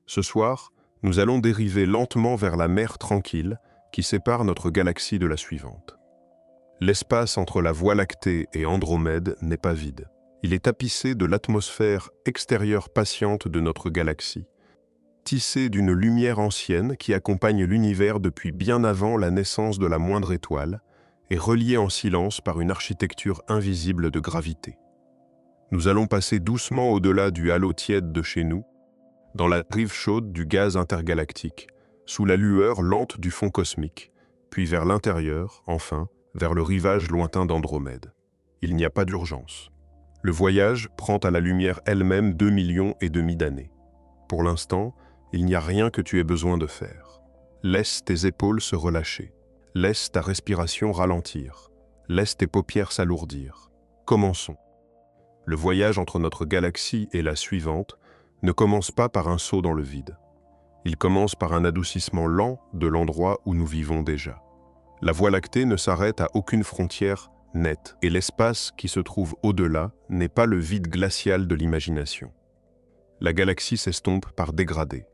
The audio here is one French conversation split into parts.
Ce soir, nous allons dériver lentement vers la mer tranquille qui sépare notre galaxie de la suivante. L'espace entre la Voie lactée et Andromède n'est pas vide. Il est tapissé de l'atmosphère extérieure patiente de notre galaxie, tissé d'une lumière ancienne qui accompagne l'univers depuis bien avant la naissance de la moindre étoile et relié en silence par une architecture invisible de gravité. Nous allons passer doucement au-delà du halo tiède de chez nous, dans la rive chaude du gaz intergalactique, sous la lueur lente du fond cosmique, puis vers l'intérieur, enfin, vers le rivage lointain d'Andromède. Il n'y a pas d'urgence. Le voyage prend à la lumière elle-même 2,5 millions d'années. Pour l'instant, il n'y a rien que tu aies besoin de faire. Laisse tes épaules se relâcher. Laisse ta respiration ralentir. Laisse tes paupières s'alourdir. Commençons. Le voyage entre notre galaxie et la suivante ne commence pas par un saut dans le vide. Il commence par un adoucissement lent de l'endroit où nous vivons déjà. La Voie lactée ne s'arrête à aucune frontière nette, et l'espace qui se trouve au-delà n'est pas le vide glacial de l'imagination. La galaxie s'estompe par dégradé,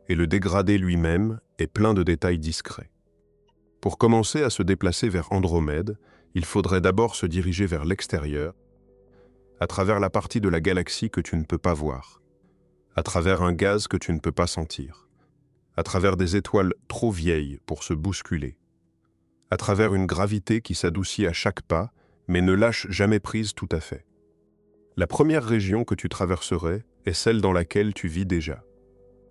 et le dégradé lui-même est plein de détails discrets. Pour commencer à se déplacer vers Andromède, il faudrait d'abord se diriger vers l'extérieur, à travers la partie de la galaxie que tu ne peux pas voir, à travers un gaz que tu ne peux pas sentir, à travers des étoiles trop vieilles pour se bousculer, à travers une gravité qui s'adoucit à chaque pas, mais ne lâche jamais prise tout à fait. La première région que tu traverserais est celle dans laquelle tu vis déjà.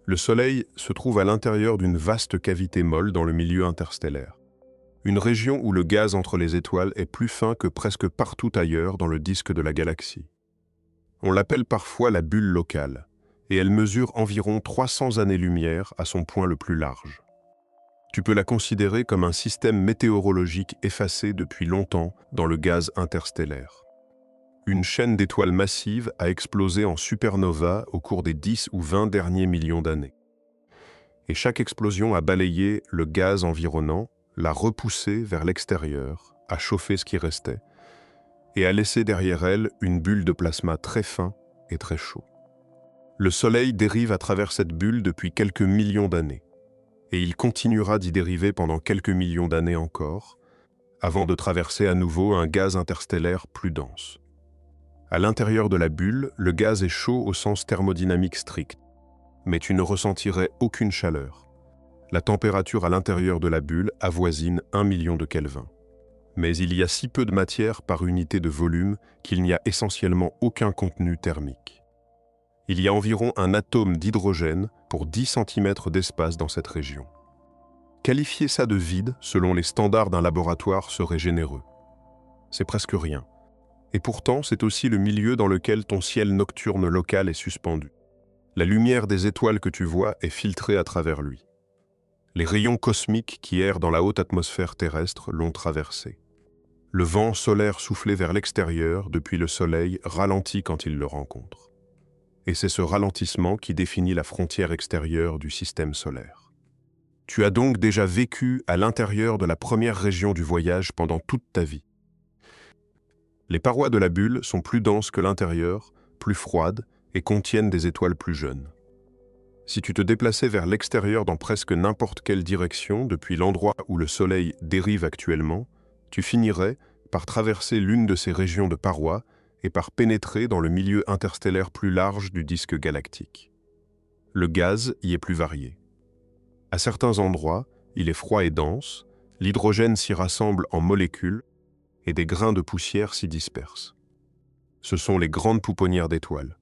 Le Soleil se trouve à l'intérieur d'une vaste cavité molle dans le milieu interstellaire. Une région où le gaz entre les étoiles est plus fin que presque partout ailleurs dans le disque de la galaxie. On l'appelle parfois la bulle locale, et elle mesure environ 300 années-lumière à son point le plus large. Tu peux la considérer comme un système météorologique effacé depuis longtemps dans le gaz interstellaire. Une chaîne d'étoiles massives a explosé en supernova au cours des 10 ou 20 derniers millions d'années. Et chaque explosion a balayé le gaz environnant, l'a repoussé vers l'extérieur, a chauffé ce qui restait, et a laissé derrière elle une bulle de plasma très fin et très chaud. Le Soleil dérive à travers cette bulle depuis quelques millions d'années, et il continuera d'y dériver pendant quelques millions d'années encore, avant de traverser à nouveau un gaz interstellaire plus dense. À l'intérieur de la bulle, le gaz est chaud au sens thermodynamique strict, mais tu ne ressentirais aucune chaleur. La température à l'intérieur de la bulle avoisine 1 million de Kelvin. Mais il y a si peu de matière par unité de volume qu'il n'y a essentiellement aucun contenu thermique. Il y a environ un atome d'hydrogène pour 10 cm d'espace dans cette région. Qualifier ça de vide, selon les standards d'un laboratoire, serait généreux. C'est presque rien. Et pourtant, c'est aussi le milieu dans lequel ton ciel nocturne local est suspendu. La lumière des étoiles que tu vois est filtrée à travers lui. Les rayons cosmiques qui errent dans la haute atmosphère terrestre l'ont traversé. Le vent solaire soufflé vers l'extérieur depuis le Soleil ralentit quand il le rencontre. Et c'est ce ralentissement qui définit la frontière extérieure du système solaire. Tu as donc déjà vécu à l'intérieur de la première région du voyage pendant toute ta vie. Les parois de la bulle sont plus denses que l'intérieur, plus froides et contiennent des étoiles plus jeunes. Si tu te déplaçais vers l'extérieur dans presque n'importe quelle direction depuis l'endroit où le Soleil dérive actuellement, tu finirais par traverser l'une de ces régions de parois et par pénétrer dans le milieu interstellaire plus large du disque galactique. Le gaz y est plus varié. À certains endroits, il est froid et dense, l'hydrogène s'y rassemble en molécules et des grains de poussière s'y dispersent. Ce sont les grandes pouponnières d'étoiles,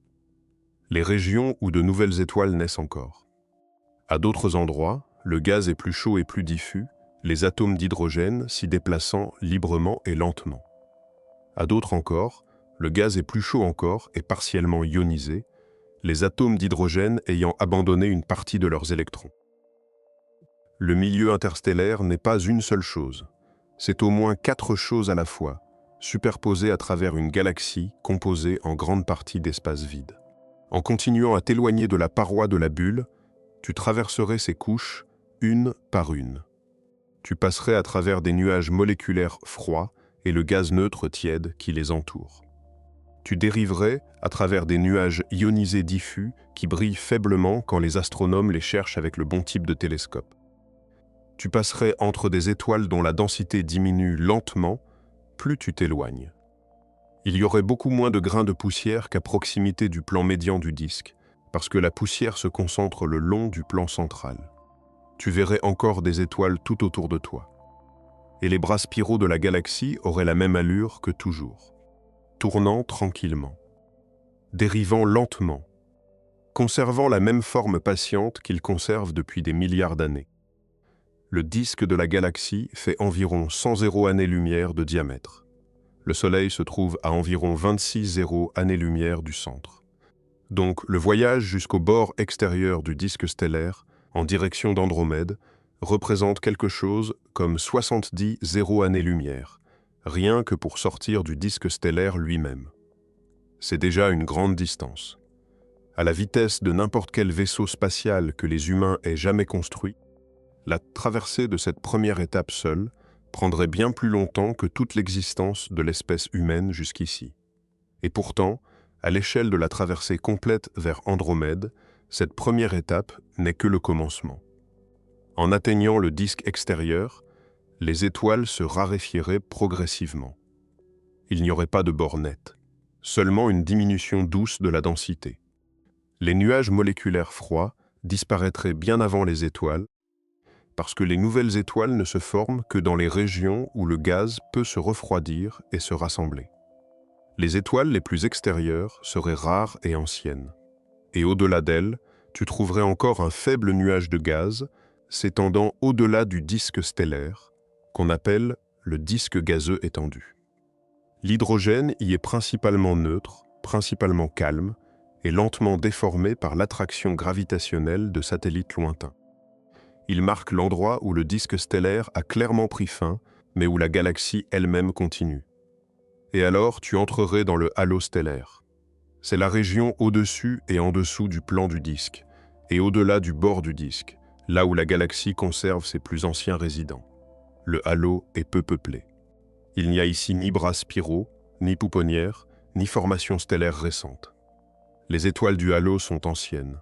les régions où de nouvelles étoiles naissent encore. À d'autres endroits, le gaz est plus chaud et plus diffus, les atomes d'hydrogène s'y déplaçant librement et lentement. À d'autres encore, le gaz est plus chaud encore et partiellement ionisé, les atomes d'hydrogène ayant abandonné une partie de leurs électrons. Le milieu interstellaire n'est pas une seule chose. C'est au moins 4 choses à la fois, superposées à travers une galaxie composée en grande partie d'espace vide. En continuant à t'éloigner de la paroi de la bulle, tu traverserais ces couches une par une. Tu passerais à travers des nuages moléculaires froids et le gaz neutre tiède qui les entoure. Tu dériverais à travers des nuages ionisés diffus qui brillent faiblement quand les astronomes les cherchent avec le bon type de télescope. Tu passerais entre des étoiles dont la densité diminue lentement, plus tu t'éloignes. Il y aurait beaucoup moins de grains de poussière qu'à proximité du plan médian du disque, parce que la poussière se concentre le long du plan central. Tu verrais encore des étoiles tout autour de toi. Et les bras spiraux de la galaxie auraient la même allure que toujours, tournant tranquillement, dérivant lentement, conservant la même forme patiente qu'ils conservent depuis des milliards d'années. Le disque de la galaxie fait environ 100 zéro-années-lumière de diamètre. Le Soleil se trouve à environ 26 zéro-années-lumière du centre. Donc le voyage jusqu'au bord extérieur du disque stellaire, en direction d'Andromède, représente quelque chose comme 70 zéro-années-lumière, rien que pour sortir du disque stellaire lui-même. C'est déjà une grande distance. À la vitesse de n'importe quel vaisseau spatial que les humains aient jamais construit, la traversée de cette première étape seule prendrait bien plus longtemps que toute l'existence de l'espèce humaine jusqu'ici. Et pourtant, à l'échelle de la traversée complète vers Andromède, cette première étape n'est que le commencement. En atteignant le disque extérieur, les étoiles se raréfieraient progressivement. Il n'y aurait pas de bord net, seulement une diminution douce de la densité. Les nuages moléculaires froids disparaîtraient bien avant les étoiles, parce que les nouvelles étoiles ne se forment que dans les régions où le gaz peut se refroidir et se rassembler. Les étoiles les plus extérieures seraient rares et anciennes. Et au-delà d'elles, tu trouverais encore un faible nuage de gaz s'étendant au-delà du disque stellaire, qu'on appelle le disque gazeux étendu. L'hydrogène y est principalement neutre, principalement calme, et lentement déformé par l'attraction gravitationnelle de satellites lointains. Il marque l'endroit où le disque stellaire a clairement pris fin, mais où la galaxie elle-même continue. Et alors, tu entrerais dans le halo stellaire. C'est la région au-dessus et en dessous du plan du disque, et au-delà du bord du disque, là où la galaxie conserve ses plus anciens résidents. Le halo est peu peuplé. Il n'y a ici ni bras spiraux, ni pouponnières, ni formations stellaires récentes. Les étoiles du halo sont anciennes.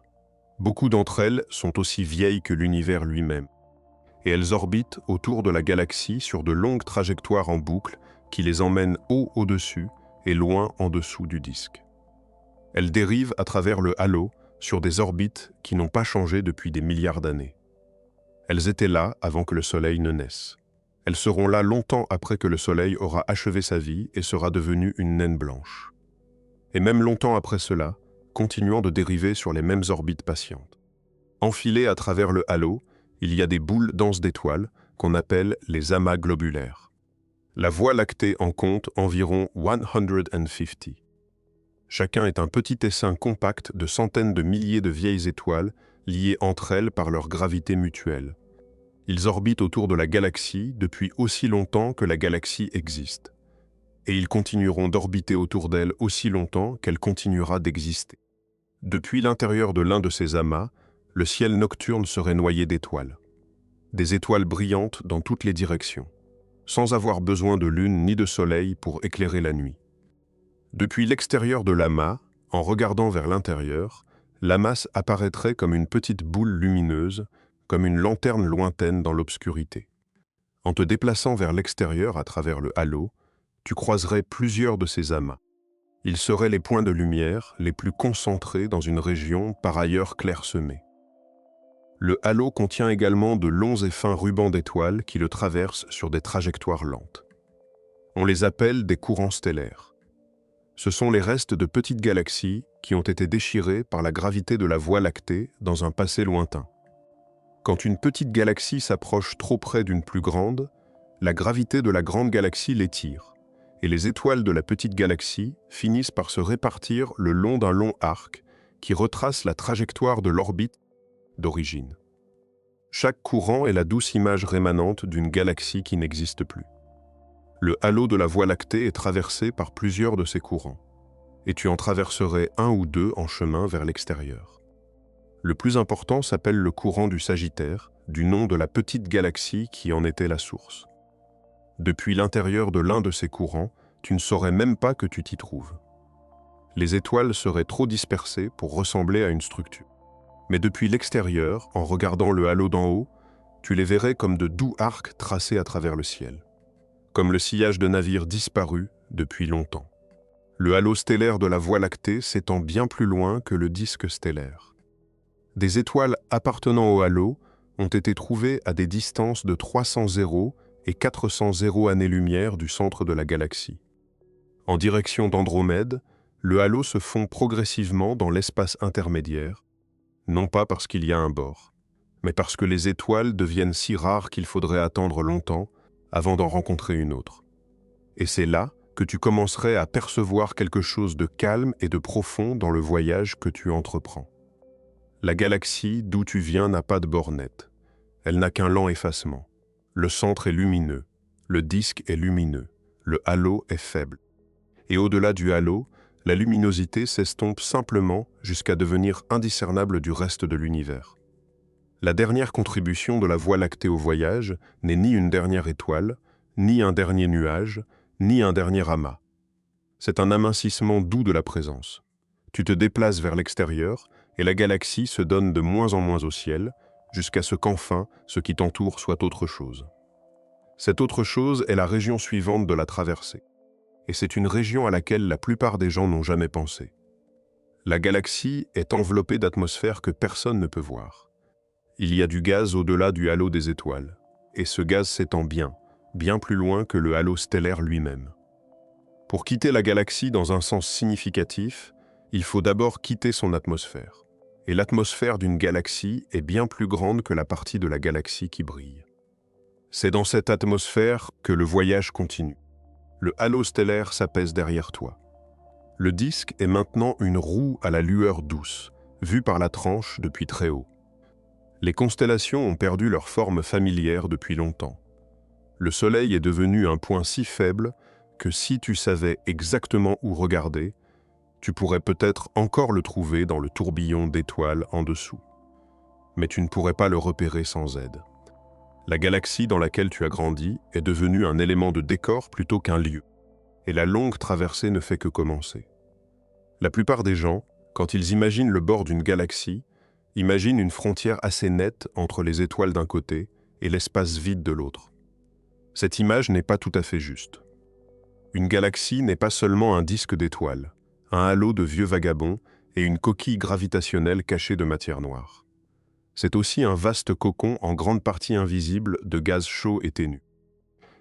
Beaucoup d'entre elles sont aussi vieilles que l'univers lui-même, et elles orbitent autour de la galaxie sur de longues trajectoires en boucle qui les emmènent haut au-dessus et loin en dessous du disque. Elles dérivent à travers le halo sur des orbites qui n'ont pas changé depuis des milliards d'années. Elles étaient là avant que le Soleil ne naisse. Elles seront là longtemps après que le Soleil aura achevé sa vie et sera devenu une naine blanche. Et même longtemps après cela, continuant de dériver sur les mêmes orbites patientes. Enfilées à travers le halo, il y a des boules denses d'étoiles qu'on appelle les amas globulaires. La Voie lactée en compte environ 150. Chacun est un petit essaim compact de centaines de milliers de vieilles étoiles liées entre elles par leur gravité mutuelle. Ils orbitent autour de la galaxie depuis aussi longtemps que la galaxie existe. Et ils continueront d'orbiter autour d'elle aussi longtemps qu'elle continuera d'exister. Depuis l'intérieur de l'un de ces amas, le ciel nocturne serait noyé d'étoiles. Des étoiles brillantes dans toutes les directions, sans avoir besoin de lune ni de soleil pour éclairer la nuit. Depuis l'extérieur de l'amas, en regardant vers l'intérieur, l'amas apparaîtrait comme une petite boule lumineuse, comme une lanterne lointaine dans l'obscurité. En te déplaçant vers l'extérieur à travers le halo, tu croiserais plusieurs de ces amas. Ils seraient les points de lumière les plus concentrés dans une région par ailleurs clairsemée. Le halo contient également de longs et fins rubans d'étoiles qui le traversent sur des trajectoires lentes. On les appelle des courants stellaires. Ce sont les restes de petites galaxies qui ont été déchirées par la gravité de la Voie lactée dans un passé lointain. Quand une petite galaxie s'approche trop près d'une plus grande, la gravité de la grande galaxie l'étire, et les étoiles de la petite galaxie finissent par se répartir le long d'un long arc qui retrace la trajectoire de l'orbite d'origine. Chaque courant est la douce image rémanente d'une galaxie qui n'existe plus. Le halo de la Voie lactée est traversé par plusieurs de ces courants, et tu en traverserais un ou deux en chemin vers l'extérieur. Le plus important s'appelle le courant du Sagittaire, du nom de la petite galaxie qui en était la source. Depuis l'intérieur de l'un de ces courants, tu ne saurais même pas que tu t'y trouves. Les étoiles seraient trop dispersées pour ressembler à une structure. Mais depuis l'extérieur, en regardant le halo d'en haut, tu les verrais comme de doux arcs tracés à travers le ciel, comme le sillage de navires disparus depuis longtemps. Le halo stellaire de la Voie lactée s'étend bien plus loin que le disque stellaire. Des étoiles appartenant au halo ont été trouvées à des distances de 300 zéros et 400 zéro-années-lumière du centre de la galaxie. En direction d'Andromède, le halo se fond progressivement dans l'espace intermédiaire, non pas parce qu'il y a un bord, mais parce que les étoiles deviennent si rares qu'il faudrait attendre longtemps avant d'en rencontrer une autre. Et c'est là que tu commencerais à percevoir quelque chose de calme et de profond dans le voyage que tu entreprends. La galaxie d'où tu viens n'a pas de bord net. Elle n'a qu'un lent effacement. Le centre est lumineux, le disque est lumineux, le halo est faible. Et au-delà du halo, la luminosité s'estompe simplement jusqu'à devenir indiscernable du reste de l'univers. La dernière contribution de la Voie lactée au voyage n'est ni une dernière étoile, ni un dernier nuage, ni un dernier amas. C'est un amincissement doux de la présence. Tu te déplaces vers l'extérieur et la galaxie se donne de moins en moins au ciel, jusqu'à ce qu'enfin ce qui t'entoure soit autre chose. Cette autre chose est la région suivante de la traversée. Et c'est une région à laquelle la plupart des gens n'ont jamais pensé. La galaxie est enveloppée d'atmosphères que personne ne peut voir. Il y a du gaz au-delà du halo des étoiles, et ce gaz s'étend bien plus loin que le halo stellaire lui-même. Pour quitter la galaxie dans un sens significatif, il faut d'abord quitter son atmosphère. Et l'atmosphère d'une galaxie est bien plus grande que la partie de la galaxie qui brille. C'est dans cette atmosphère que le voyage continue. Le halo stellaire s'apaise derrière toi. Le disque est maintenant une roue à la lueur douce, vue par la tranche depuis très haut. Les constellations ont perdu leur forme familière depuis longtemps. Le Soleil est devenu un point si faible que si tu savais exactement où regarder, tu pourrais peut-être encore le trouver dans le tourbillon d'étoiles en dessous. Mais tu ne pourrais pas le repérer sans aide. La galaxie dans laquelle tu as grandi est devenue un élément de décor plutôt qu'un lieu, et la longue traversée ne fait que commencer. La plupart des gens, quand ils imaginent le bord d'une galaxie, imaginent une frontière assez nette entre les étoiles d'un côté et l'espace vide de l'autre. Cette image n'est pas tout à fait juste. Une galaxie n'est pas seulement un disque d'étoiles, un halo de vieux vagabonds et une coquille gravitationnelle cachée de matière noire. C'est aussi un vaste cocon en grande partie invisible de gaz chaud et ténu.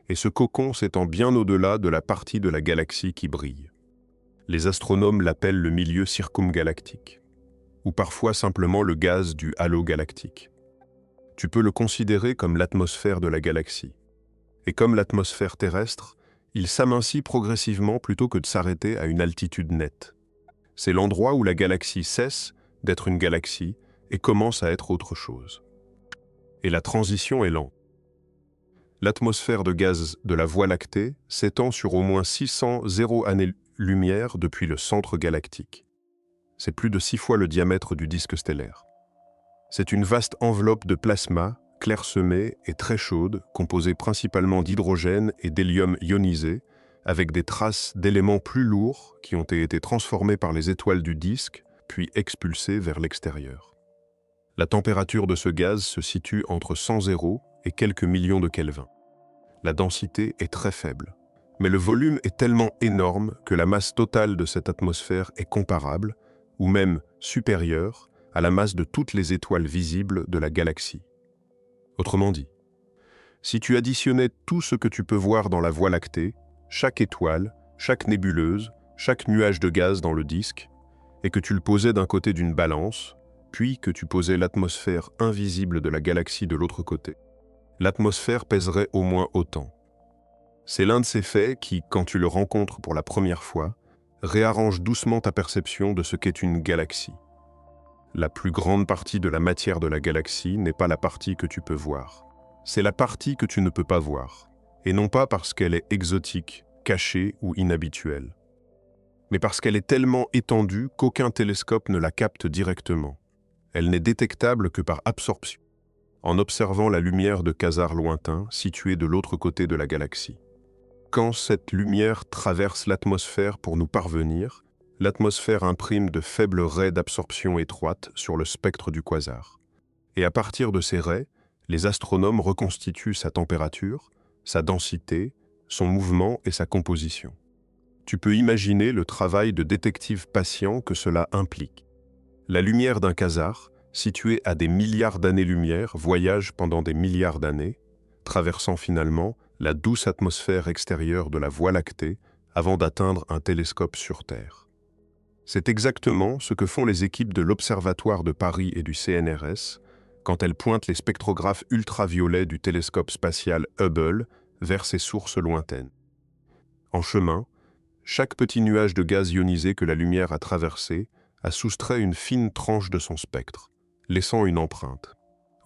Et ce cocon s'étend bien au-delà de la partie de la galaxie qui brille. Les astronomes l'appellent le milieu circumgalactique, ou parfois simplement le gaz du halo galactique. Tu peux le considérer comme l'atmosphère de la galaxie. Et comme l'atmosphère terrestre, il s'amincit progressivement plutôt que de s'arrêter à une altitude nette. C'est l'endroit où la galaxie cesse d'être une galaxie et commence à être autre chose. Et la transition est lente. L'atmosphère de gaz de la Voie lactée s'étend sur au moins 600 zéro-années-lumière depuis le centre galactique. C'est plus de 6 fois le diamètre du disque stellaire. C'est une vaste enveloppe de plasma, clairsemée et très chaude, composée principalement d'hydrogène et d'hélium ionisé, avec des traces d'éléments plus lourds qui ont été transformés par les étoiles du disque, puis expulsés vers l'extérieur. La température de ce gaz se situe entre 100 zéros et quelques millions de Kelvin. La densité est très faible, mais le volume est tellement énorme que la masse totale de cette atmosphère est comparable, ou même supérieure, à la masse de toutes les étoiles visibles de la galaxie. Autrement dit, si tu additionnais tout ce que tu peux voir dans la Voie lactée, chaque étoile, chaque nébuleuse, chaque nuage de gaz dans le disque, et que tu le posais d'un côté d'une balance, puis que tu posais l'atmosphère invisible de la galaxie de l'autre côté, l'atmosphère pèserait au moins autant. C'est l'un de ces faits qui, quand tu le rencontres pour la première fois, réarrange doucement ta perception de ce qu'est une galaxie. La plus grande partie de la matière de la galaxie n'est pas la partie que tu peux voir. C'est la partie que tu ne peux pas voir, et non pas parce qu'elle est exotique, cachée ou inhabituelle, mais parce qu'elle est tellement étendue qu'aucun télescope ne la capte directement. Elle n'est détectable que par absorption, en observant la lumière de quasars lointains situés de l'autre côté de la galaxie. Quand cette lumière traverse l'atmosphère pour nous parvenir, l'atmosphère imprime de faibles raies d'absorption étroites sur le spectre du quasar. Et à partir de ces raies, les astronomes reconstituent sa température, sa densité, son mouvement et sa composition. Tu peux imaginer le travail de détective patient que cela implique. La lumière d'un quasar, située à des milliards d'années-lumière, voyage pendant des milliards d'années, traversant finalement la douce atmosphère extérieure de la Voie lactée avant d'atteindre un télescope sur Terre. C'est exactement ce que font les équipes de l'Observatoire de Paris et du CNRS quand elles pointent les spectrographes ultraviolets du télescope spatial Hubble vers ces sources lointaines. En chemin, chaque petit nuage de gaz ionisé que la lumière a traversé a soustrait une fine tranche de son spectre, laissant une empreinte.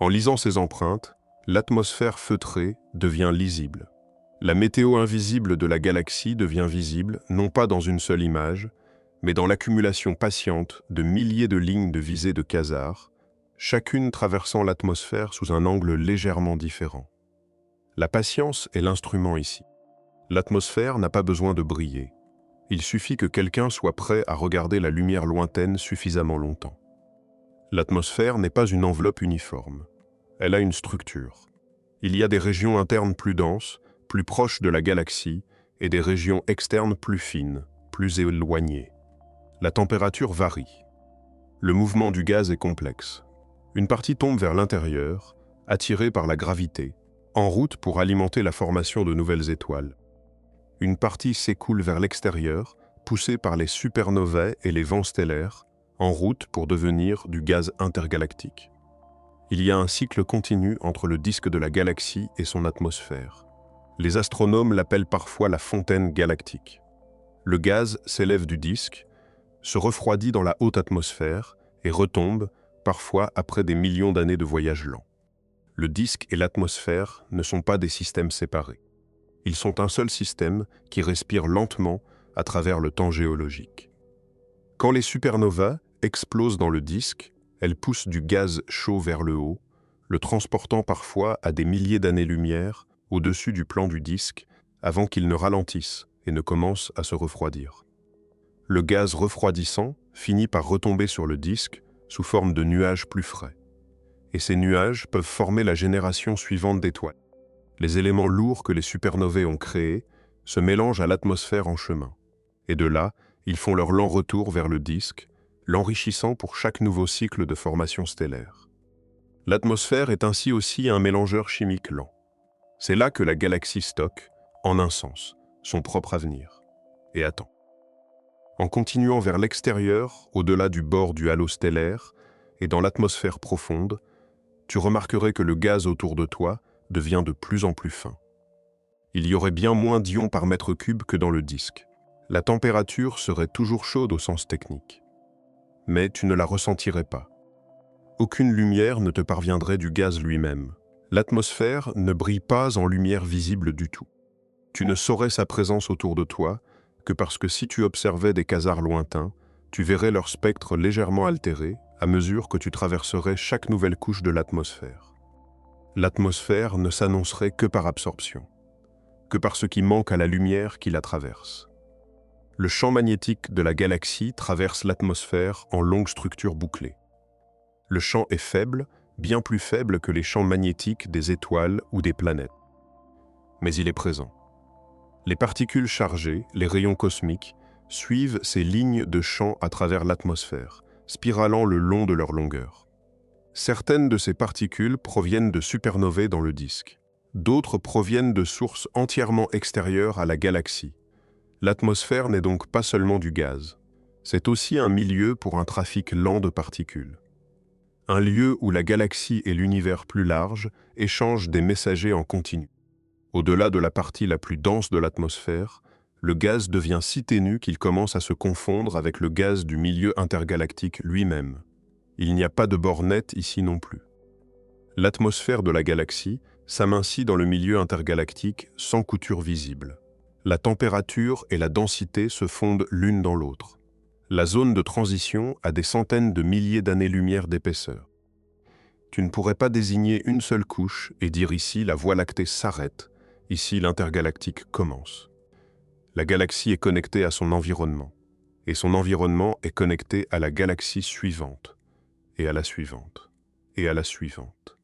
En lisant ces empreintes, l'atmosphère feutrée devient lisible. La météo invisible de la galaxie devient visible, non pas dans une seule image, mais dans l'accumulation patiente de milliers de lignes de visée de quasars, chacune traversant l'atmosphère sous un angle légèrement différent. La patience est l'instrument ici. L'atmosphère n'a pas besoin de briller. Il suffit que quelqu'un soit prêt à regarder la lumière lointaine suffisamment longtemps. L'atmosphère n'est pas une enveloppe uniforme. Elle a une structure. Il y a des régions internes plus denses, plus proches de la galaxie, et des régions externes plus fines, plus éloignées. La température varie. Le mouvement du gaz est complexe. Une partie tombe vers l'intérieur, attirée par la gravité, en route pour alimenter la formation de nouvelles étoiles. Une partie s'écoule vers l'extérieur, poussée par les supernovae et les vents stellaires, en route pour devenir du gaz intergalactique. Il y a un cycle continu entre le disque de la galaxie et son atmosphère. Les astronomes l'appellent parfois la fontaine galactique. Le gaz s'élève du disque, se refroidit dans la haute atmosphère et retombe, parfois après des millions d'années de voyage lent. Le disque et l'atmosphère ne sont pas des systèmes séparés. Ils sont un seul système qui respire lentement à travers le temps géologique. Quand les supernovas explosent dans le disque, elles poussent du gaz chaud vers le haut, le transportant parfois à des milliers d'années-lumière au-dessus du plan du disque avant qu'il ne ralentisse et ne commence à se refroidir. Le gaz refroidissant finit par retomber sur le disque sous forme de nuages plus frais. Et ces nuages peuvent former la génération suivante d'étoiles. Les éléments lourds que les supernovae ont créés se mélangent à l'atmosphère en chemin. Et de là, ils font leur lent retour vers le disque, l'enrichissant pour chaque nouveau cycle de formation stellaire. L'atmosphère est ainsi aussi un mélangeur chimique lent. C'est là que la galaxie stocke, en un sens, son propre avenir, et attend. En continuant vers l'extérieur, au-delà du bord du halo stellaire, et dans l'atmosphère profonde, tu remarquerais que le gaz autour de toi devient de plus en plus fin. Il y aurait bien moins d'ions par mètre cube que dans le disque. La température serait toujours chaude au sens technique. Mais tu ne la ressentirais pas. Aucune lumière ne te parviendrait du gaz lui-même. L'atmosphère ne brille pas en lumière visible du tout. Tu ne saurais sa présence autour de toi que parce que si tu observais des quasars lointains, tu verrais leur spectre légèrement altéré à mesure que tu traverserais chaque nouvelle couche de l'atmosphère. L'atmosphère ne s'annoncerait que par absorption, que par ce qui manque à la lumière qui la traverse. Le champ magnétique de la galaxie traverse l'atmosphère en longues structures bouclées. Le champ est faible, bien plus faible que les champs magnétiques des étoiles ou des planètes. Mais il est présent. Les particules chargées, les rayons cosmiques, suivent ces lignes de champ à travers l'atmosphère, spiralant le long de leur longueur. Certaines de ces particules proviennent de supernovae dans le disque. D'autres proviennent de sources entièrement extérieures à la galaxie. L'atmosphère n'est donc pas seulement du gaz. C'est aussi un milieu pour un trafic lent de particules. Un lieu où la galaxie et l'univers plus large échangent des messagers en continu. Au-delà de la partie la plus dense de l'atmosphère, le gaz devient si ténu qu'il commence à se confondre avec le gaz du milieu intergalactique lui-même. Il n'y a pas de bord net ici non plus. L'atmosphère de la galaxie s'amincit dans le milieu intergalactique sans couture visible. La température et la densité se fondent l'une dans l'autre. La zone de transition a des centaines de milliers d'années-lumière d'épaisseur. Tu ne pourrais pas désigner une seule couche et dire ici la Voie lactée s'arrête, ici l'intergalactique commence. La galaxie est connectée à son environnement. et son environnement est connecté à la galaxie suivante, et à la suivante, et à la suivante.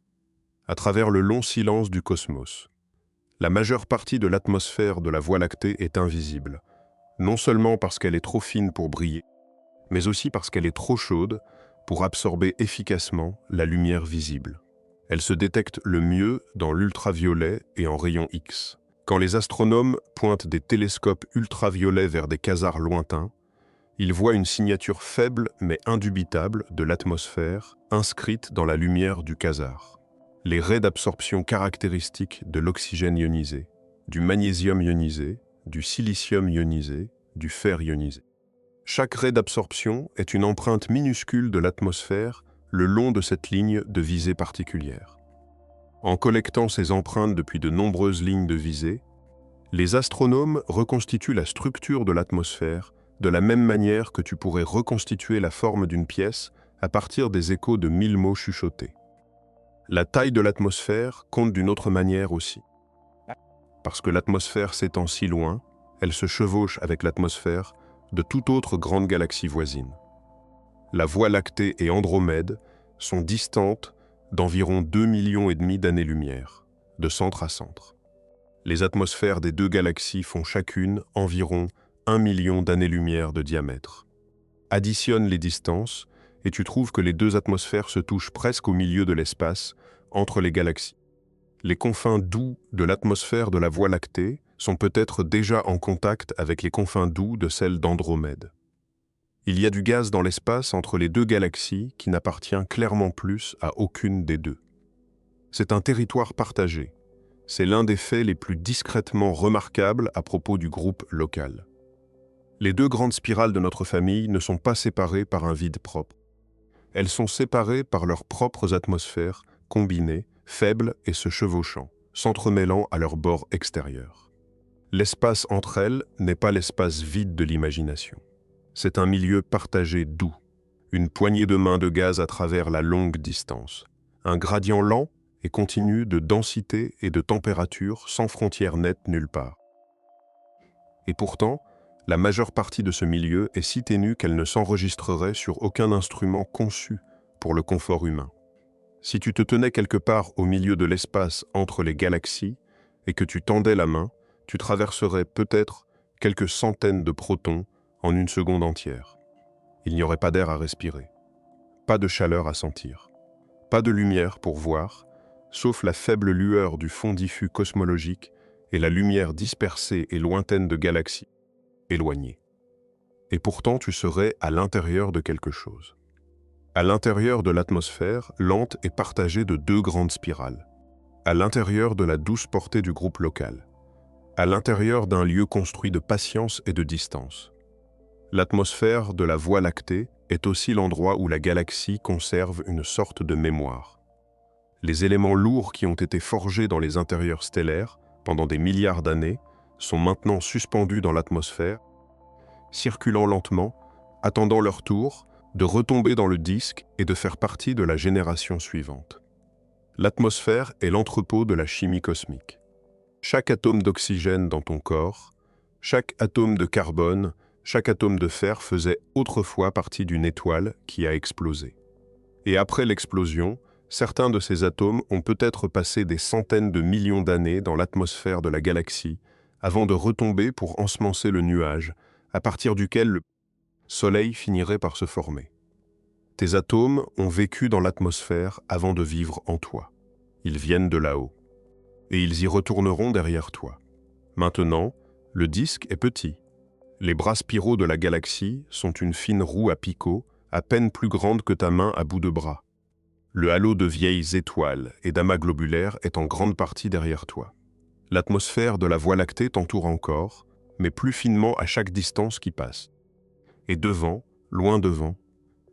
À travers le long silence du cosmos, la majeure partie de l'atmosphère de la Voie lactée est invisible, non seulement parce qu'elle est trop fine pour briller, mais aussi parce qu'elle est trop chaude pour absorber efficacement la lumière visible. Elle se détecte le mieux dans l'ultraviolet et en rayons X. Quand les astronomes pointent des télescopes ultraviolets vers des quasars lointains, ils voient une signature faible mais indubitable de l'atmosphère inscrite dans la lumière du quasar. Les raies d'absorption caractéristiques de l'oxygène ionisé, du magnésium ionisé, du silicium ionisé, du fer ionisé. Chaque raie d'absorption est une empreinte minuscule de l'atmosphère le long de cette ligne de visée particulière. En collectant ces empreintes depuis de nombreuses lignes de visée, les astronomes reconstituent la structure de l'atmosphère de la même manière que tu pourrais reconstituer la forme d'une pièce à partir des échos de 1000 mots chuchotés. La taille de l'atmosphère compte d'une autre manière aussi. Parce que l'atmosphère s'étend si loin, elle se chevauche avec l'atmosphère de toute autre grande galaxie voisine. La Voie lactée et Andromède sont distantes d'environ 2,5 millions d'années-lumière, de centre à centre. Les atmosphères des deux galaxies font chacune environ 1 million d'années-lumière de diamètre. Additionne les distances et tu trouves que les deux atmosphères se touchent presque au milieu de l'espace entre les galaxies. Les confins doux de l'atmosphère de la Voie lactée sont peut-être déjà en contact avec les confins doux de celle d'Andromède. Il y a du gaz dans l'espace entre les deux galaxies qui n'appartient clairement plus à aucune des deux. C'est un territoire partagé. C'est l'un des faits les plus discrètement remarquables à propos du groupe local. Les deux grandes spirales de notre famille ne sont pas séparées par un vide propre. Elles sont séparées par leurs propres atmosphères, combinées, faibles et se chevauchant, s'entremêlant à leur bord extérieur. L'espace entre elles n'est pas l'espace vide de l'imagination. C'est un milieu partagé doux, une poignée de main de gaz à travers la longue distance, un gradient lent et continu de densité et de température sans frontières nettes nulle part. Et pourtant, la majeure partie de ce milieu est si ténue qu'elle ne s'enregistrerait sur aucun instrument conçu pour le confort humain. Si tu te tenais quelque part au milieu de l'espace entre les galaxies et que tu tendais la main, tu traverserais peut-être quelques centaines de protons en une seconde entière. Il n'y aurait pas d'air à respirer, pas de chaleur à sentir, pas de lumière pour voir, sauf la faible lueur du fond diffus cosmologique et la lumière dispersée et lointaine de galaxies éloignées. Et pourtant, tu serais à l'intérieur de quelque chose. À l'intérieur de l'atmosphère, lente et partagée de deux grandes spirales. À l'intérieur de la douce portée du groupe local. À l'intérieur d'un lieu construit de patience et de distance. L'atmosphère de la Voie lactée est aussi l'endroit où la galaxie conserve une sorte de mémoire. Les éléments lourds qui ont été forgés dans les intérieurs stellaires pendant des milliards d'années sont maintenant suspendus dans l'atmosphère, circulant lentement, attendant leur tour de retomber dans le disque et de faire partie de la génération suivante. L'atmosphère est l'entrepôt de la chimie cosmique. Chaque atome d'oxygène dans ton corps, chaque atome de carbone, chaque atome de fer faisait autrefois partie d'une étoile qui a explosé. Et après l'explosion, certains de ces atomes ont peut-être passé des centaines de millions d'années dans l'atmosphère de la galaxie avant de retomber pour ensemencer le nuage, à partir duquel le Soleil finirait par se former. Tes atomes ont vécu dans l'atmosphère avant de vivre en toi. Ils viennent de là-haut. Et ils y retourneront derrière toi. Maintenant, le disque est petit. Les bras spiraux de la galaxie sont une fine roue à picots, à peine plus grande que ta main à bout de bras. Le halo de vieilles étoiles et d'amas globulaires est en grande partie derrière toi. L'atmosphère de la Voie lactée t'entoure encore, mais plus finement à chaque distance qui passe. Et devant, loin devant,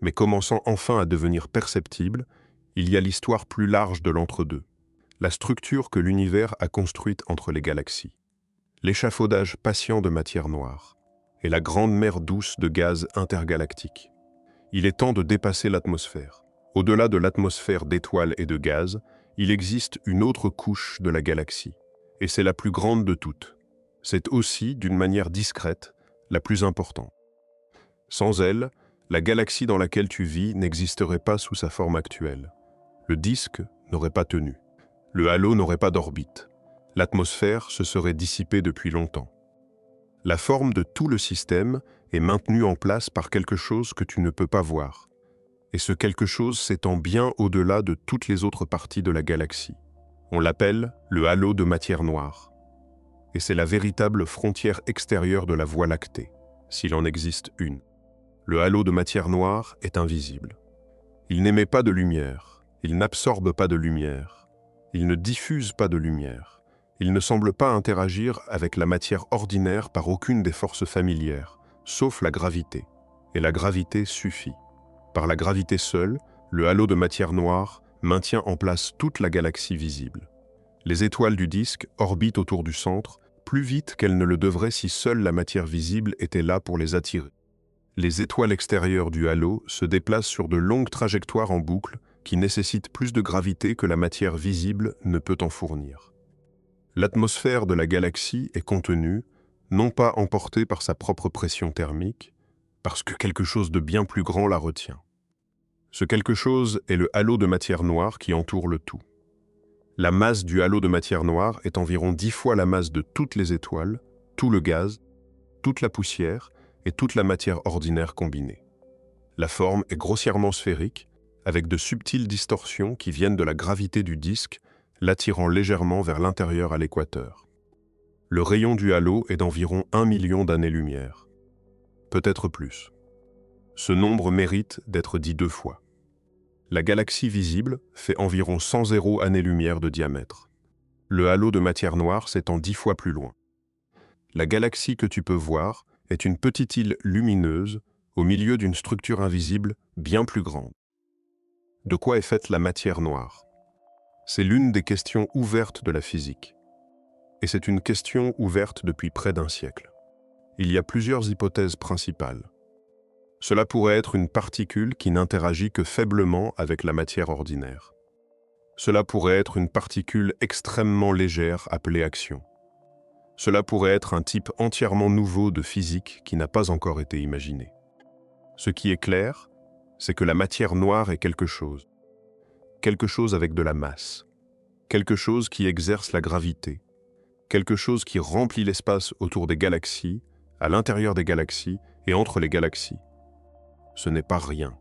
mais commençant enfin à devenir perceptible, il y a l'histoire plus large de l'entre-deux, la structure que l'univers a construite entre les galaxies, l'échafaudage patient de matière noire, et la grande mer douce de gaz intergalactique. Il est temps de dépasser l'atmosphère. Au-delà de l'atmosphère d'étoiles et de gaz, il existe une autre couche de la galaxie, et c'est la plus grande de toutes. C'est aussi, d'une manière discrète, la plus importante. Sans elle, la galaxie dans laquelle tu vis n'existerait pas sous sa forme actuelle. Le disque n'aurait pas tenu. Le halo n'aurait pas d'orbite. L'atmosphère se serait dissipée depuis longtemps. La forme de tout le système est maintenue en place par quelque chose que tu ne peux pas voir. Et ce quelque chose s'étend bien au-delà de toutes les autres parties de la galaxie. On l'appelle le halo de matière noire. Et c'est la véritable frontière extérieure de la Voie lactée, s'il en existe une. Le halo de matière noire est invisible. Il n'émet pas de lumière, il n'absorbe pas de lumière, il ne diffuse pas de lumière. Il ne semble pas interagir avec la matière ordinaire par aucune des forces familières, sauf la gravité. Et la gravité suffit. Par la gravité seule, le halo de matière noire maintient en place toute la galaxie visible. Les étoiles du disque orbitent autour du centre, plus vite qu'elles ne le devraient si seule la matière visible était là pour les attirer. Les étoiles extérieures du halo se déplacent sur de longues trajectoires en boucle qui nécessitent plus de gravité que la matière visible ne peut en fournir. L'atmosphère de la galaxie est contenue, non pas emportée par sa propre pression thermique, parce que quelque chose de bien plus grand la retient. Ce quelque chose est le halo de matière noire qui entoure le tout. La masse du halo de matière noire est environ 10 fois la masse de toutes les étoiles, tout le gaz, toute la poussière et toute la matière ordinaire combinée. La forme est grossièrement sphérique, avec de subtiles distorsions qui viennent de la gravité du disque, l'attirant légèrement vers l'intérieur à l'équateur. Le rayon du halo est d'environ 1 million d'années-lumière. Peut-être plus. Ce nombre mérite d'être dit 2 fois. La galaxie visible fait environ 100 années-lumière de diamètre. Le halo de matière noire s'étend 10 fois plus loin. La galaxie que tu peux voir est une petite île lumineuse au milieu d'une structure invisible bien plus grande. De quoi est faite la matière noire? C'est l'une des questions ouvertes de la physique. Et c'est une question ouverte depuis près d'un siècle. Il y a plusieurs hypothèses principales. Cela pourrait être une particule qui n'interagit que faiblement avec la matière ordinaire. Cela pourrait être une particule extrêmement légère appelée action. Cela pourrait être un type entièrement nouveau de physique qui n'a pas encore été imaginé. Ce qui est clair, c'est que la matière noire est quelque chose avec de la masse, quelque chose qui exerce la gravité, quelque chose qui remplit l'espace autour des galaxies, à l'intérieur des galaxies et entre les galaxies. Ce n'est pas rien.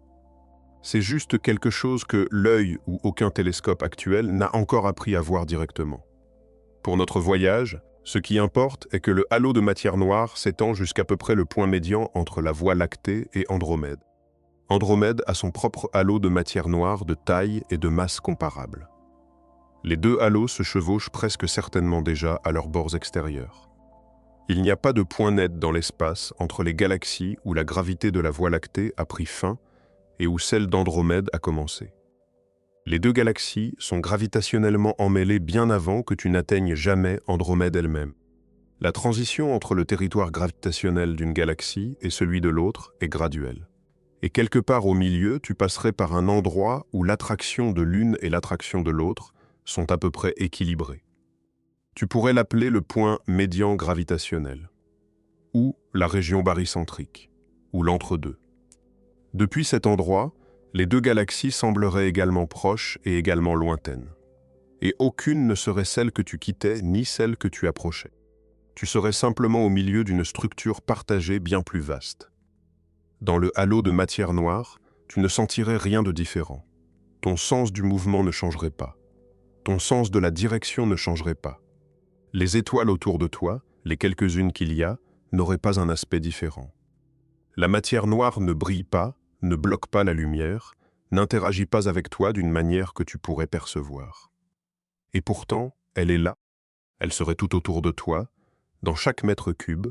C'est juste quelque chose que l'œil ou aucun télescope actuel n'a encore appris à voir directement. Pour notre voyage, ce qui importe est que le halo de matière noire s'étend jusqu'à peu près le point médian entre la Voie lactée et Andromède. Andromède a son propre halo de matière noire de taille et de masse comparables. Les deux halos se chevauchent presque certainement déjà à leurs bords extérieurs. Il n'y a pas de point net dans l'espace entre les galaxies où la gravité de la Voie lactée a pris fin et où celle d'Andromède a commencé. Les deux galaxies sont gravitationnellement emmêlées bien avant que tu n'atteignes jamais Andromède elle-même. La transition entre le territoire gravitationnel d'une galaxie et celui de l'autre est graduelle. Et quelque part au milieu, tu passerais par un endroit où l'attraction de l'une et l'attraction de l'autre sont à peu près équilibrées. Tu pourrais l'appeler le point médian gravitationnel, ou la région barycentrique, ou l'entre-deux. Depuis cet endroit, les deux galaxies sembleraient également proches et également lointaines. Et aucune ne serait celle que tu quittais ni celle que tu approchais. Tu serais simplement au milieu d'une structure partagée bien plus vaste. Dans le halo de matière noire, tu ne sentirais rien de différent. Ton sens du mouvement ne changerait pas. Ton sens de la direction ne changerait pas. Les étoiles autour de toi, les quelques-unes qu'il y a, n'auraient pas un aspect différent. La matière noire ne brille pas, ne bloque pas la lumière, n'interagit pas avec toi d'une manière que tu pourrais percevoir. Et pourtant, elle est là. Elle serait tout autour de toi, dans chaque mètre cube,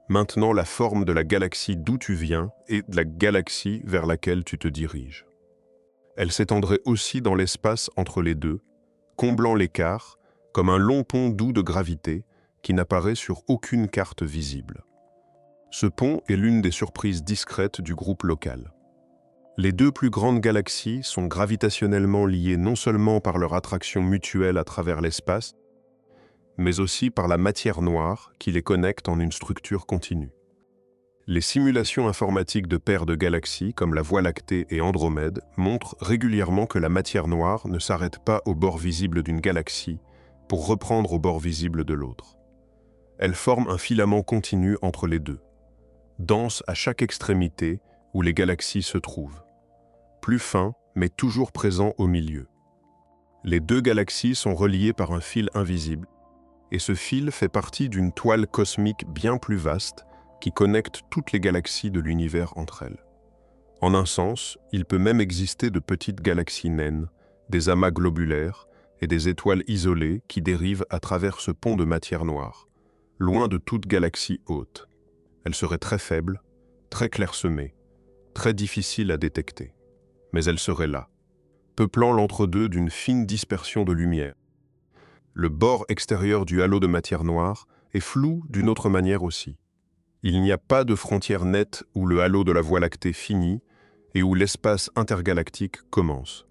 maintenant la forme de la galaxie d'où tu viens et de la galaxie vers laquelle tu te diriges. Elle s'étendrait aussi dans l'espace entre les deux, comblant l'écart comme un long pont doux de gravité qui n'apparaît sur aucune carte visible. Ce pont est l'une des surprises discrètes du groupe local. Les deux plus grandes galaxies sont gravitationnellement liées non seulement par leur attraction mutuelle à travers l'espace, mais aussi par la matière noire qui les connecte en une structure continue. Les simulations informatiques de paires de galaxies, comme la Voie lactée et Andromède, montrent régulièrement que la matière noire ne s'arrête pas au bord visible d'une galaxie pour reprendre au bord visible de l'autre. Elle forme un filament continu entre les deux, dense à chaque extrémité où les galaxies se trouvent, plus fin mais toujours présent au milieu. Les deux galaxies sont reliées par un fil invisible, et ce fil fait partie d'une toile cosmique bien plus vaste qui connecte toutes les galaxies de l'univers entre elles. En un sens, il peut même exister de petites galaxies naines, des amas globulaires et des étoiles isolées qui dérivent à travers ce pont de matière noire, loin de toute galaxie haute. Elles seraient très faibles, très clairsemées, très difficiles à détecter. Mais elles seraient là, peuplant l'entre-deux d'une fine dispersion de lumière. Le bord extérieur du halo de matière noire est flou d'une autre manière aussi. Il n'y a pas de frontière nette où le halo de la Voie lactée finit et où l'espace intergalactique commence,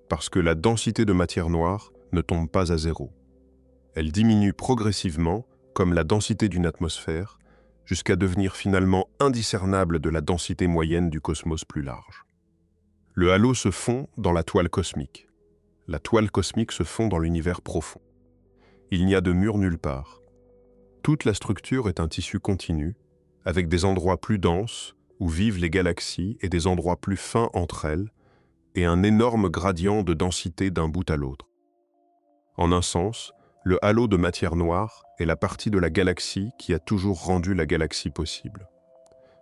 parce que la densité de matière noire ne tombe pas à zéro. Elle diminue progressivement, comme la densité d'une atmosphère, jusqu'à devenir finalement indiscernable de la densité moyenne du cosmos plus large. Le halo se fond dans la toile cosmique. La toile cosmique se fond dans l'univers profond. Il n'y a de mur nulle part. Toute la structure est un tissu continu, avec des endroits plus denses où vivent les galaxies et des endroits plus fins entre elles, et un énorme gradient de densité d'un bout à l'autre. En un sens, le halo de matière noire est la partie de la galaxie qui a toujours rendu la galaxie possible.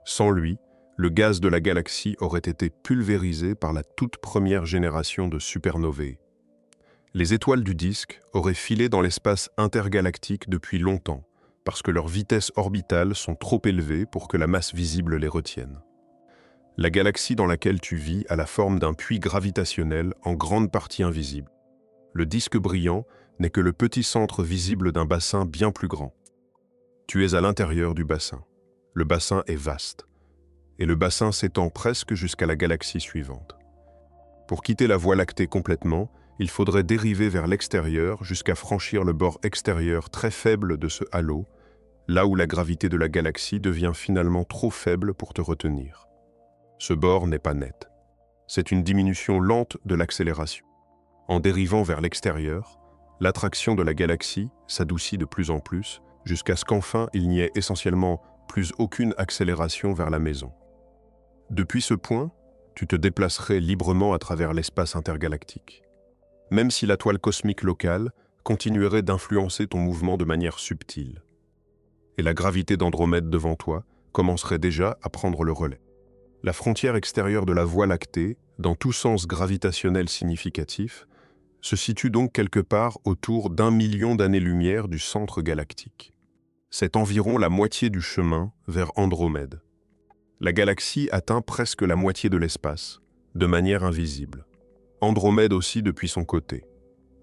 Sans lui, le gaz de la galaxie aurait été pulvérisé par la toute première génération de supernovae. Les étoiles du disque auraient filé dans l'espace intergalactique depuis longtemps, parce que leurs vitesses orbitales sont trop élevées pour que la masse visible les retienne. La galaxie dans laquelle tu vis a la forme d'un puits gravitationnel en grande partie invisible. Le disque brillant n'est que le petit centre visible d'un bassin bien plus grand. Tu es à l'intérieur du bassin. Le bassin est vaste, et le bassin s'étend presque jusqu'à la galaxie suivante. Pour quitter la Voie lactée complètement, il faudrait dériver vers l'extérieur jusqu'à franchir le bord extérieur très faible de ce halo, là où la gravité de la galaxie devient finalement trop faible pour te retenir. Ce bord n'est pas net. C'est une diminution lente de l'accélération. En dérivant vers l'extérieur, l'attraction de la galaxie s'adoucit de plus en plus, jusqu'à ce qu'enfin il n'y ait essentiellement plus aucune accélération vers la maison. Depuis ce point, tu te déplacerais librement à travers l'espace intergalactique. Même si la toile cosmique locale continuerait d'influencer ton mouvement de manière subtile. Et la gravité d'Andromède devant toi commencerait déjà à prendre le relais. La frontière extérieure de la Voie lactée, dans tout sens gravitationnel significatif, se situe donc quelque part autour d'1 million d'années-lumière du centre galactique. C'est environ la moitié du chemin vers Andromède. La galaxie atteint presque la moitié de l'espace, de manière invisible. Andromède aussi depuis son côté.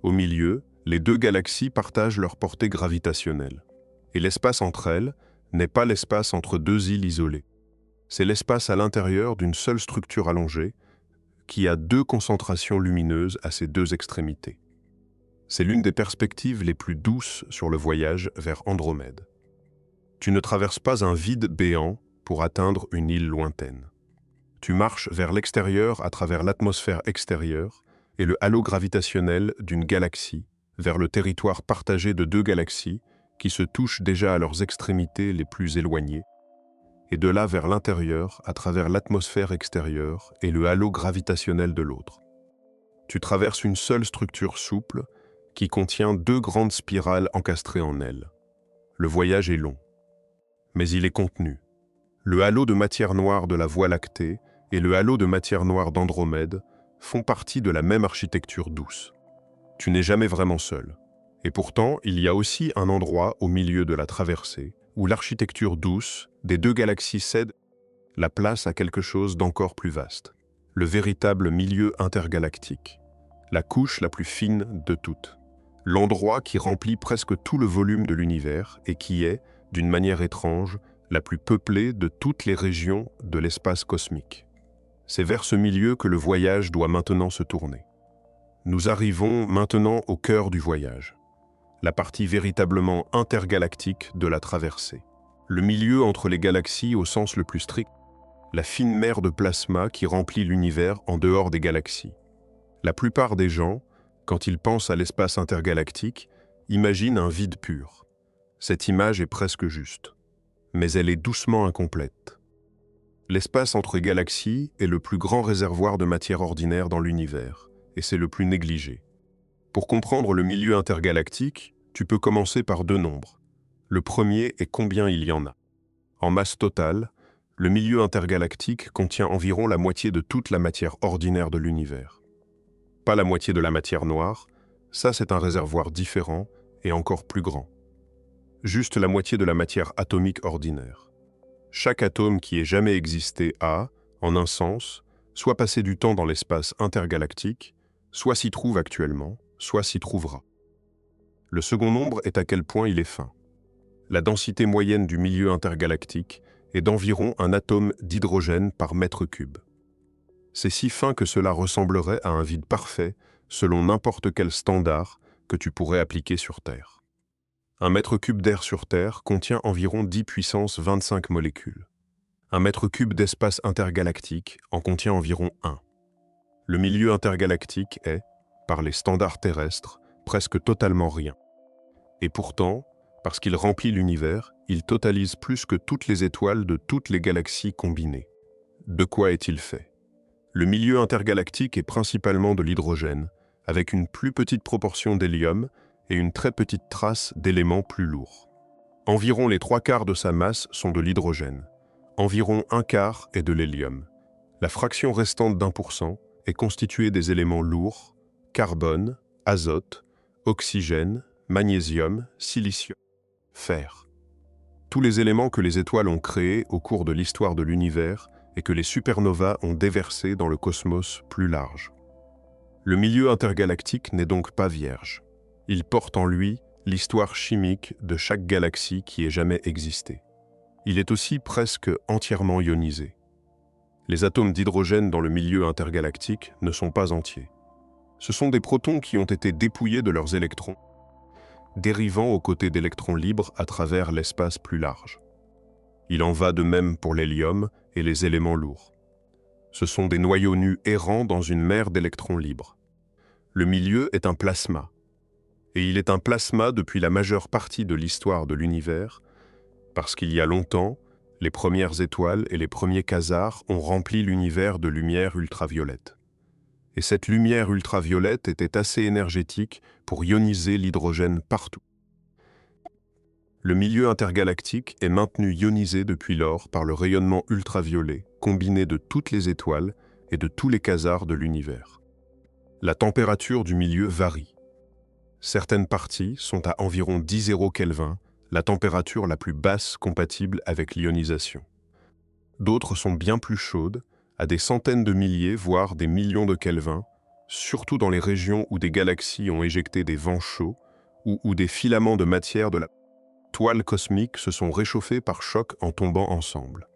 Au milieu, les deux galaxies partagent leur portée gravitationnelle. Et l'espace entre elles n'est pas l'espace entre deux îles isolées. C'est l'espace à l'intérieur d'une seule structure allongée qui a deux concentrations lumineuses à ses deux extrémités. C'est l'une des perspectives les plus douces sur le voyage vers Andromède. Tu ne traverses pas un vide béant pour atteindre une île lointaine. Tu marches vers l'extérieur à travers l'atmosphère extérieure et le halo gravitationnel d'une galaxie vers le territoire partagé de deux galaxies qui se touchent déjà à leurs extrémités les plus éloignées, et de là vers l'intérieur à travers l'atmosphère extérieure et le halo gravitationnel de l'autre. Tu traverses une seule structure souple qui contient deux grandes spirales encastrées en elle. Le voyage est long, mais il est contenu. Le halo de matière noire de la Voie lactée et le halo de matière noire d'Andromède font partie de la même architecture douce. Tu n'es jamais vraiment seul. Et pourtant, il y a aussi un endroit au milieu de la traversée où l'architecture douce des deux galaxies cède la place à quelque chose d'encore plus vaste, le véritable milieu intergalactique, la couche la plus fine de toutes, l'endroit qui remplit presque tout le volume de l'univers et qui est, d'une manière étrange, la plus peuplée de toutes les régions de l'espace cosmique. C'est vers ce milieu que le voyage doit maintenant se tourner. Nous arrivons maintenant au cœur du voyage, la partie véritablement intergalactique de la traversée, Le milieu entre les galaxies au sens le plus strict, la fine mer de plasma qui remplit l'univers en dehors des galaxies. La plupart des gens, quand ils pensent à l'espace intergalactique, imaginent un vide pur. Cette image est presque juste, mais elle est doucement incomplète. L'espace entre galaxies est le plus grand réservoir de matière ordinaire dans l'univers, et c'est le plus négligé. Pour comprendre le milieu intergalactique, tu peux commencer par deux nombres. Le premier est combien il y en a. En masse totale, le milieu intergalactique contient environ la moitié de toute la matière ordinaire de l'univers. Pas la moitié de la matière noire, ça c'est un réservoir différent et encore plus grand. Juste la moitié de la matière atomique ordinaire. Chaque atome qui ait jamais existé a, en un sens, soit passé du temps dans l'espace intergalactique, soit s'y trouve actuellement, soit s'y trouvera. Le second nombre est à quel point il est fin. La densité moyenne du milieu intergalactique est d'environ un atome d'hydrogène par mètre cube. C'est si fin que cela ressemblerait à un vide parfait selon n'importe quel standard que tu pourrais appliquer sur Terre. Un mètre cube d'air sur Terre contient environ 10 puissance 25 molécules. Un mètre cube d'espace intergalactique en contient environ 1. Le milieu intergalactique est, par les standards terrestres, presque totalement rien. Et pourtant, parce qu'il remplit l'univers, il totalise plus que toutes les étoiles de toutes les galaxies combinées. De quoi est-il fait? Le milieu intergalactique est principalement de l'hydrogène, avec une plus petite proportion d'hélium et une très petite trace d'éléments plus lourds. Environ les 3/4 de sa masse sont de l'hydrogène. Environ 1/4 est de l'hélium. La fraction restante d'1% est constituée des éléments lourds, carbone, azote, oxygène, magnésium, silicium, fer. Tous les éléments que les étoiles ont créés au cours de l'histoire de l'univers et que les supernovas ont déversés dans le cosmos plus large. Le milieu intergalactique n'est donc pas vierge. Il porte en lui l'histoire chimique de chaque galaxie qui ait jamais existé. Il est aussi presque entièrement ionisé. Les atomes d'hydrogène dans le milieu intergalactique ne sont pas entiers. Ce sont des protons qui ont été dépouillés de leurs électrons, dérivant aux côtés d'électrons libres à travers l'espace plus large. Il en va de même pour l'hélium et les éléments lourds. Ce sont des noyaux nus errants dans une mer d'électrons libres. Le milieu est un plasma. Et il est un plasma depuis la majeure partie de l'histoire de l'univers, parce qu'il y a longtemps, les premières étoiles et les premiers quasars ont rempli l'univers de lumière ultraviolette. Et cette lumière ultraviolette était assez énergétique pour ioniser l'hydrogène partout. Le milieu intergalactique est maintenu ionisé depuis lors par le rayonnement ultraviolet combiné de toutes les étoiles et de tous les quasars de l'univers. La température du milieu varie. Certaines parties sont à environ 10 Kelvin, la température la plus basse compatible avec l'ionisation. D'autres sont bien plus chaudes, à des centaines de milliers, voire des millions de Kelvin, surtout dans les régions où des galaxies ont éjecté des vents chauds ou où des filaments de matière de la toile cosmique se sont réchauffés par choc en tombant ensemble.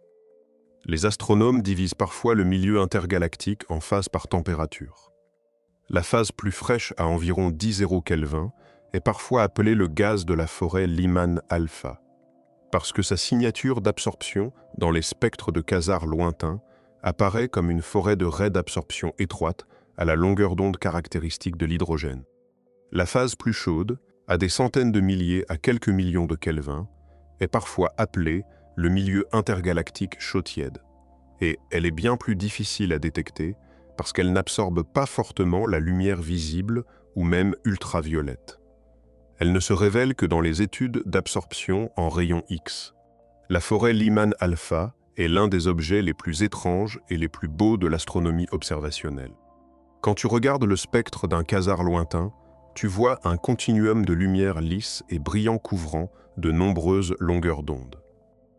Les astronomes divisent parfois le milieu intergalactique en phases par température. La phase plus fraîche à environ 10 Kelvin est parfois appelée le gaz de la forêt Lyman alpha, parce que sa signature d'absorption dans les spectres de quasars lointains apparaît comme une forêt de raies d'absorption étroite à la longueur d'onde caractéristique de l'hydrogène. La phase plus chaude, à des centaines de milliers à quelques millions de Kelvin, est parfois appelée le milieu intergalactique chaud-tiède, et elle est bien plus difficile à détecter parce qu'elle n'absorbe pas fortement la lumière visible ou même ultraviolette. Elle ne se révèle que dans les études d'absorption en rayons X. La forêt Lyman alpha est l'un des objets les plus étranges et les plus beaux de l'astronomie observationnelle. Quand tu regardes le spectre d'un quasar lointain, tu vois un continuum de lumière lisse et brillant couvrant de nombreuses longueurs d'onde.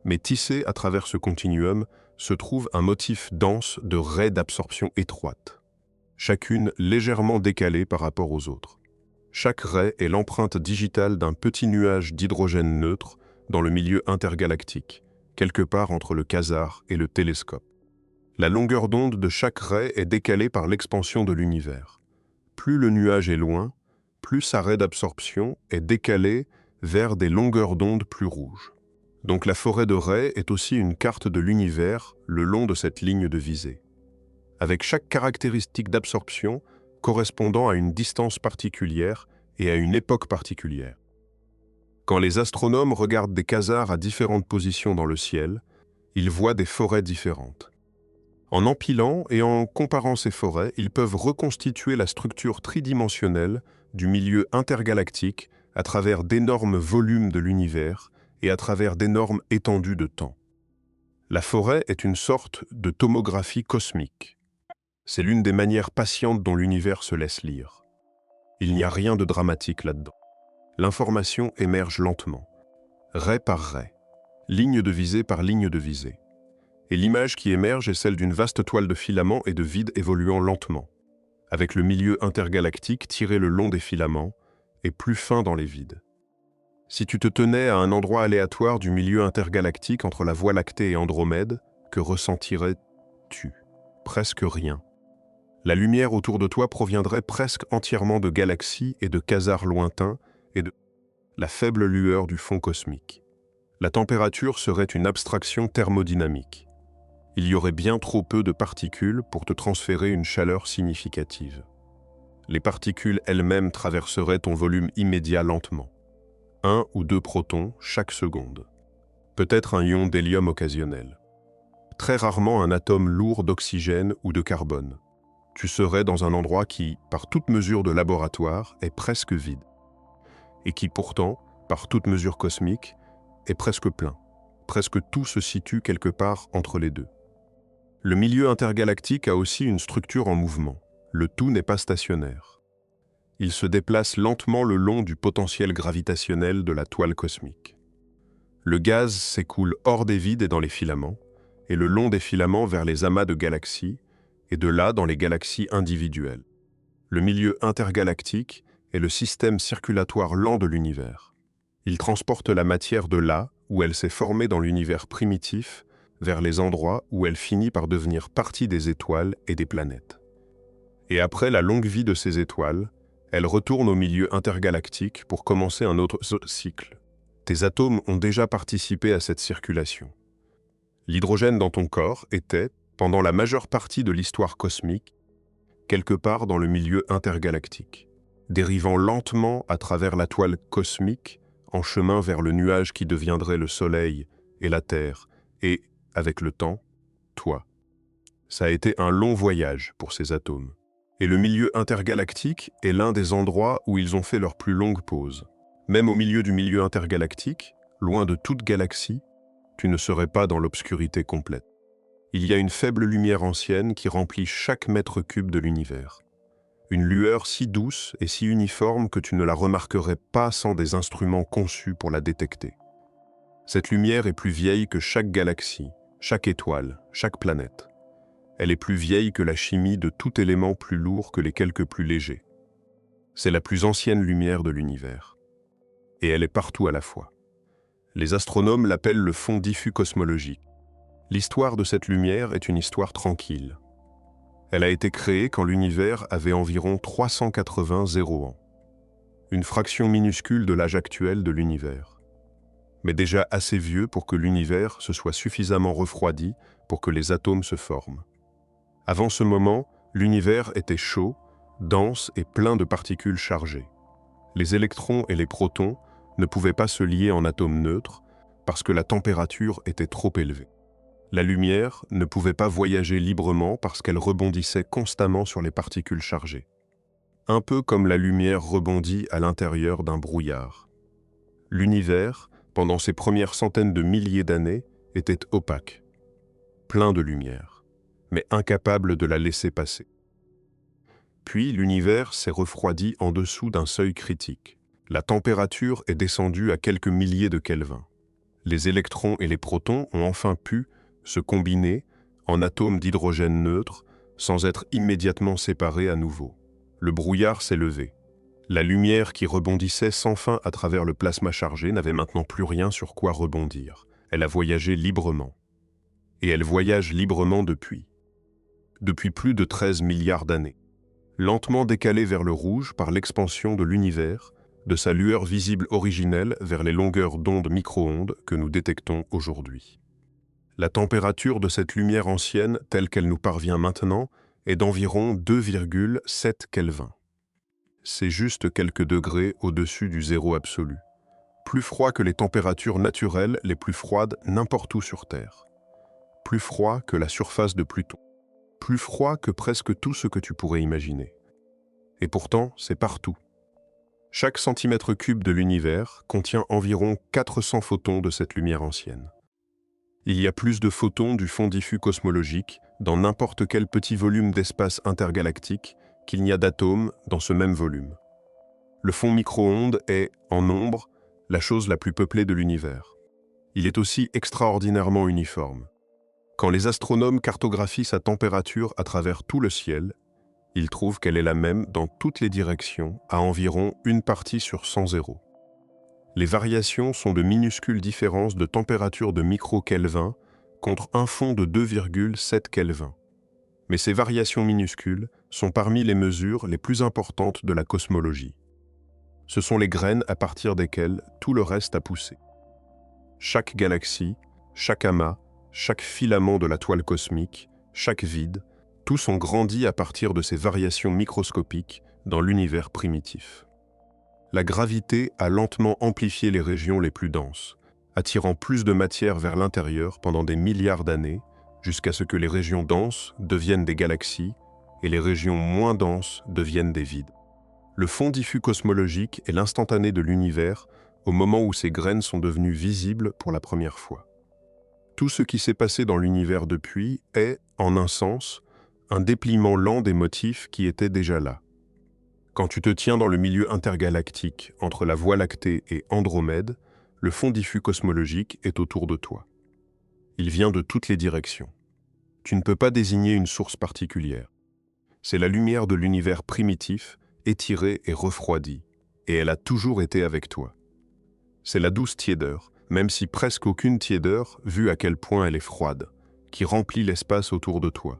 Mais tissé à travers ce continuum se trouve un motif dense de raies d'absorption étroites, chacune légèrement décalée par rapport aux autres. Chaque raie est l'empreinte digitale d'un petit nuage d'hydrogène neutre dans le milieu intergalactique, quelque part entre le quasar et le télescope. La longueur d'onde de chaque raie est décalée par l'expansion de l'univers. Plus le nuage est loin, plus sa raie d'absorption est décalée vers des longueurs d'onde plus rouges. Donc la forêt de Ray est aussi une carte de l'univers le long de cette ligne de visée, avec chaque caractéristique d'absorption correspondant à une distance particulière et à une époque particulière. Quand les astronomes regardent des quasars à différentes positions dans le ciel, ils voient des forêts différentes. En empilant et en comparant ces forêts, ils peuvent reconstituer la structure tridimensionnelle du milieu intergalactique à travers d'énormes volumes de l'univers et à travers d'énormes étendues de temps. La forêt est une sorte de tomographie cosmique. C'est l'une des manières patientes dont l'univers se laisse lire. Il n'y a rien de dramatique là-dedans. L'information émerge lentement, ray par ray, ligne de visée par ligne de visée. Et l'image qui émerge est celle d'une vaste toile de filaments et de vide évoluant lentement, avec le milieu intergalactique tiré le long des filaments et plus fin dans les vides. Si tu te tenais à un endroit aléatoire du milieu intergalactique entre la Voie lactée et Andromède, que ressentirais-tu? Presque rien. La lumière autour de toi proviendrait presque entièrement de galaxies et de quasars lointains et de la faible lueur du fond cosmique. La température serait une abstraction thermodynamique. Il y aurait bien trop peu de particules pour te transférer une chaleur significative. Les particules elles-mêmes traverseraient ton volume immédiat lentement. 1 ou 2 protons chaque seconde. Peut-être un ion d'hélium occasionnel. Très rarement un atome lourd d'oxygène ou de carbone. Tu serais dans un endroit qui, par toute mesure de laboratoire, est presque vide. Et qui pourtant, par toute mesure cosmique, est presque plein. Presque tout se situe quelque part entre les deux. Le milieu intergalactique a aussi une structure en mouvement. Le tout n'est pas stationnaire. Il se déplace lentement le long du potentiel gravitationnel de la toile cosmique. Le gaz s'écoule hors des vides et dans les filaments, et le long des filaments vers les amas de galaxies, et de là dans les galaxies individuelles. Le milieu intergalactique est le système circulatoire lent de l'univers. Il transporte la matière de là où elle s'est formée dans l'univers primitif vers les endroits où elle finit par devenir partie des étoiles et des planètes. Et après la longue vie de ces étoiles, elle retourne au milieu intergalactique pour commencer un autre cycle. Tes atomes ont déjà participé à cette circulation. L'hydrogène dans ton corps était, pendant la majeure partie de l'histoire cosmique, quelque part dans le milieu intergalactique, dérivant lentement à travers la toile cosmique en chemin vers le nuage qui deviendrait le Soleil et la Terre, et, avec le temps, toi. Ça a été un long voyage pour ces atomes. Et le milieu intergalactique est l'un des endroits où ils ont fait leur plus longue pause. Même au milieu du milieu intergalactique, loin de toute galaxie, tu ne serais pas dans l'obscurité complète. Il y a une faible lumière ancienne qui remplit chaque mètre cube de l'univers. Une lueur si douce et si uniforme que tu ne la remarquerais pas sans des instruments conçus pour la détecter. Cette lumière est plus vieille que chaque galaxie, chaque étoile, chaque planète. Elle est plus vieille que la chimie de tout élément plus lourd que les quelques plus légers. C'est la plus ancienne lumière de l'univers. Et elle est partout à la fois. Les astronomes l'appellent le fond diffus cosmologique. L'histoire de cette lumière est une histoire tranquille. Elle a été créée quand l'univers avait environ 380 ans. Une fraction minuscule de l'âge actuel de l'univers. Mais déjà assez vieux pour que l'univers se soit suffisamment refroidi pour que les atomes se forment. Avant ce moment, l'univers était chaud, dense et plein de particules chargées. Les électrons et les protons ne pouvaient pas se lier en atomes neutres parce que la température était trop élevée. La lumière ne pouvait pas voyager librement parce qu'elle rebondissait constamment sur les particules chargées. Un peu comme la lumière rebondit à l'intérieur d'un brouillard. L'univers, pendant ses premières centaines de milliers d'années, était opaque, plein de lumière, mais incapable de la laisser passer. Puis l'univers s'est refroidi en dessous d'un seuil critique. La température est descendue à quelques milliers de Kelvin. Les électrons et les protons ont enfin pu se combiner en atomes d'hydrogène neutre sans être immédiatement séparés à nouveau. Le brouillard s'est levé. La lumière qui rebondissait sans fin à travers le plasma chargé n'avait maintenant plus rien sur quoi rebondir. Elle a voyagé librement. Et elle voyage librement depuis. Depuis plus de 13 milliards d'années. Lentement décalée vers le rouge par l'expansion de l'univers, de sa lueur visible originelle vers les longueurs d'onde micro-ondes que nous détectons aujourd'hui. La température de cette lumière ancienne, telle qu'elle nous parvient maintenant, est d'environ 2,7 Kelvin. C'est juste quelques degrés au-dessus du zéro absolu. Plus froid que les températures naturelles les plus froides n'importe où sur Terre. Plus froid que la surface de Pluton. Plus froid que presque tout ce que tu pourrais imaginer. Et pourtant, c'est partout. Chaque centimètre cube de l'univers contient environ 400 photons de cette lumière ancienne. Il y a plus de photons du fond diffus cosmologique dans n'importe quel petit volume d'espace intergalactique qu'il n'y a d'atomes dans ce même volume. Le fond micro-ondes est, en nombre, la chose la plus peuplée de l'univers. Il est aussi extraordinairement uniforme. Quand les astronomes cartographient sa température à travers tout le ciel, ils trouvent qu'elle est la même dans toutes les directions à environ 1/100. Les variations sont de minuscules différences de température de micro-Kelvin contre un fond de 2,7 Kelvin. Mais ces variations minuscules sont parmi les mesures les plus importantes de la cosmologie. Ce sont les graines à partir desquelles tout le reste a poussé. Chaque galaxie, chaque amas, chaque filament de la toile cosmique, chaque vide, tous ont grandi à partir de ces variations microscopiques dans l'univers primitif. La gravité a lentement amplifié les régions les plus denses, attirant plus de matière vers l'intérieur pendant des milliards d'années, jusqu'à ce que les régions denses deviennent des galaxies et les régions moins denses deviennent des vides. Le fond diffus cosmologique est l'instantané de l'univers au moment où ces graines sont devenues visibles pour la première fois. Tout ce qui s'est passé dans l'univers depuis est, en un sens, un dépliement lent des motifs qui étaient déjà là. Quand tu te tiens dans le milieu intergalactique entre la Voie lactée et Andromède, le fond diffus cosmologique est autour de toi. Il vient de toutes les directions. Tu ne peux pas désigner une source particulière. C'est la lumière de l'univers primitif, étirée et refroidie, et elle a toujours été avec toi. C'est la douce tiédeur, même si presque aucune tiédeur, vu à quel point elle est froide, qui remplit l'espace autour de toi.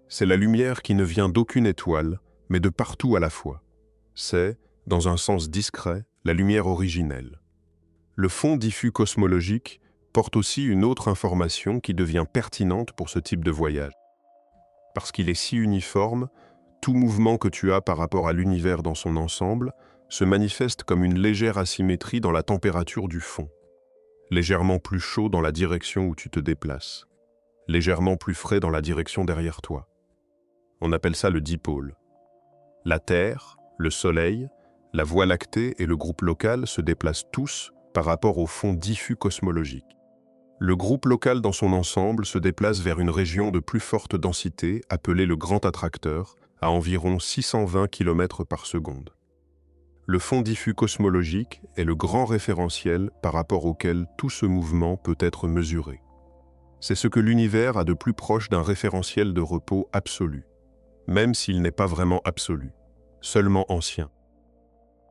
C'est la lumière qui ne vient d'aucune étoile, mais de partout à la fois. C'est, dans un sens discret, la lumière originelle. Le fond diffus cosmologique porte aussi une autre information qui devient pertinente pour ce type de voyage. Parce qu'il est si uniforme, tout mouvement que tu as par rapport à l'univers dans son ensemble se manifeste comme une légère asymétrie dans la température du fond. Légèrement plus chaud dans la direction où tu te déplaces. Légèrement plus frais dans la direction derrière toi. On appelle ça le dipôle. La Terre, le Soleil, la Voie lactée et le groupe local se déplacent tous par rapport au fond diffus cosmologique. Le groupe local dans son ensemble se déplace vers une région de plus forte densité appelée le grand attracteur, à environ 620 km par seconde. Le fond diffus cosmologique est le grand référentiel par rapport auquel tout ce mouvement peut être mesuré. C'est ce que l'univers a de plus proche d'un référentiel de repos absolu, même s'il n'est pas vraiment absolu, seulement ancien.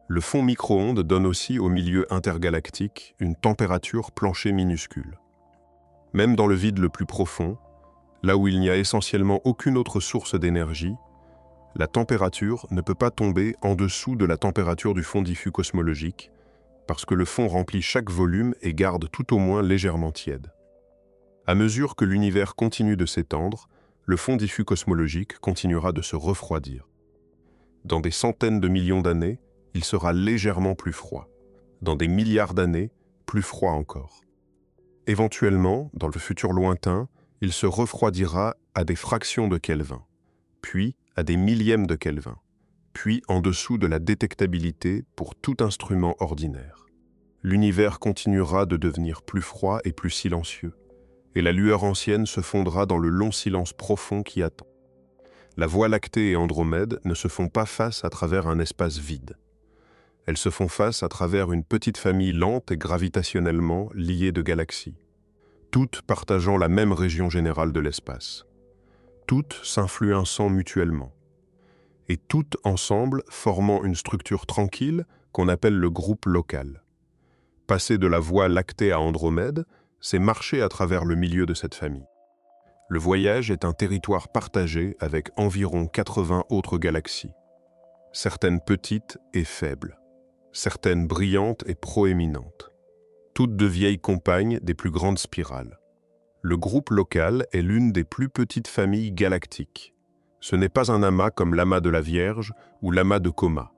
Le fond micro-ondes donne aussi au milieu intergalactique une température plancher minuscule. Même dans le vide le plus profond, là où il n'y a essentiellement aucune autre source d'énergie, la température ne peut pas tomber en dessous de la température du fond diffus cosmologique, parce que le fond remplit chaque volume et garde tout au moins légèrement tiède. À mesure que l'univers continue de s'étendre, le fond diffus cosmologique continuera de se refroidir. Dans des centaines de millions d'années, il sera légèrement plus froid. Dans des milliards d'années, plus froid encore. Éventuellement, dans le futur lointain, il se refroidira à des fractions de Kelvin, puis à des millièmes de Kelvin, puis en dessous de la détectabilité pour tout instrument ordinaire. L'univers continuera de devenir plus froid et plus silencieux, et la lueur ancienne se fondra dans le long silence profond qui attend. La Voie lactée et Andromède ne se font pas face à travers un espace vide. Elles se font face à travers une petite famille lente et gravitationnellement liée de galaxies, toutes partageant la même région générale de l'espace. Toutes s'influençant mutuellement, et toutes ensemble formant une structure tranquille qu'on appelle le groupe local. Passer de la Voie lactée à Andromède, c'est marcher à travers le milieu de cette famille. Le voyage est un territoire partagé avec environ 80 autres galaxies, certaines petites et faibles, certaines brillantes et proéminentes. Toutes de vieilles compagnes des plus grandes spirales. Le groupe local est l'une des plus petites familles galactiques. Ce n'est pas un amas comme l'amas de la Vierge ou l'amas de Coma.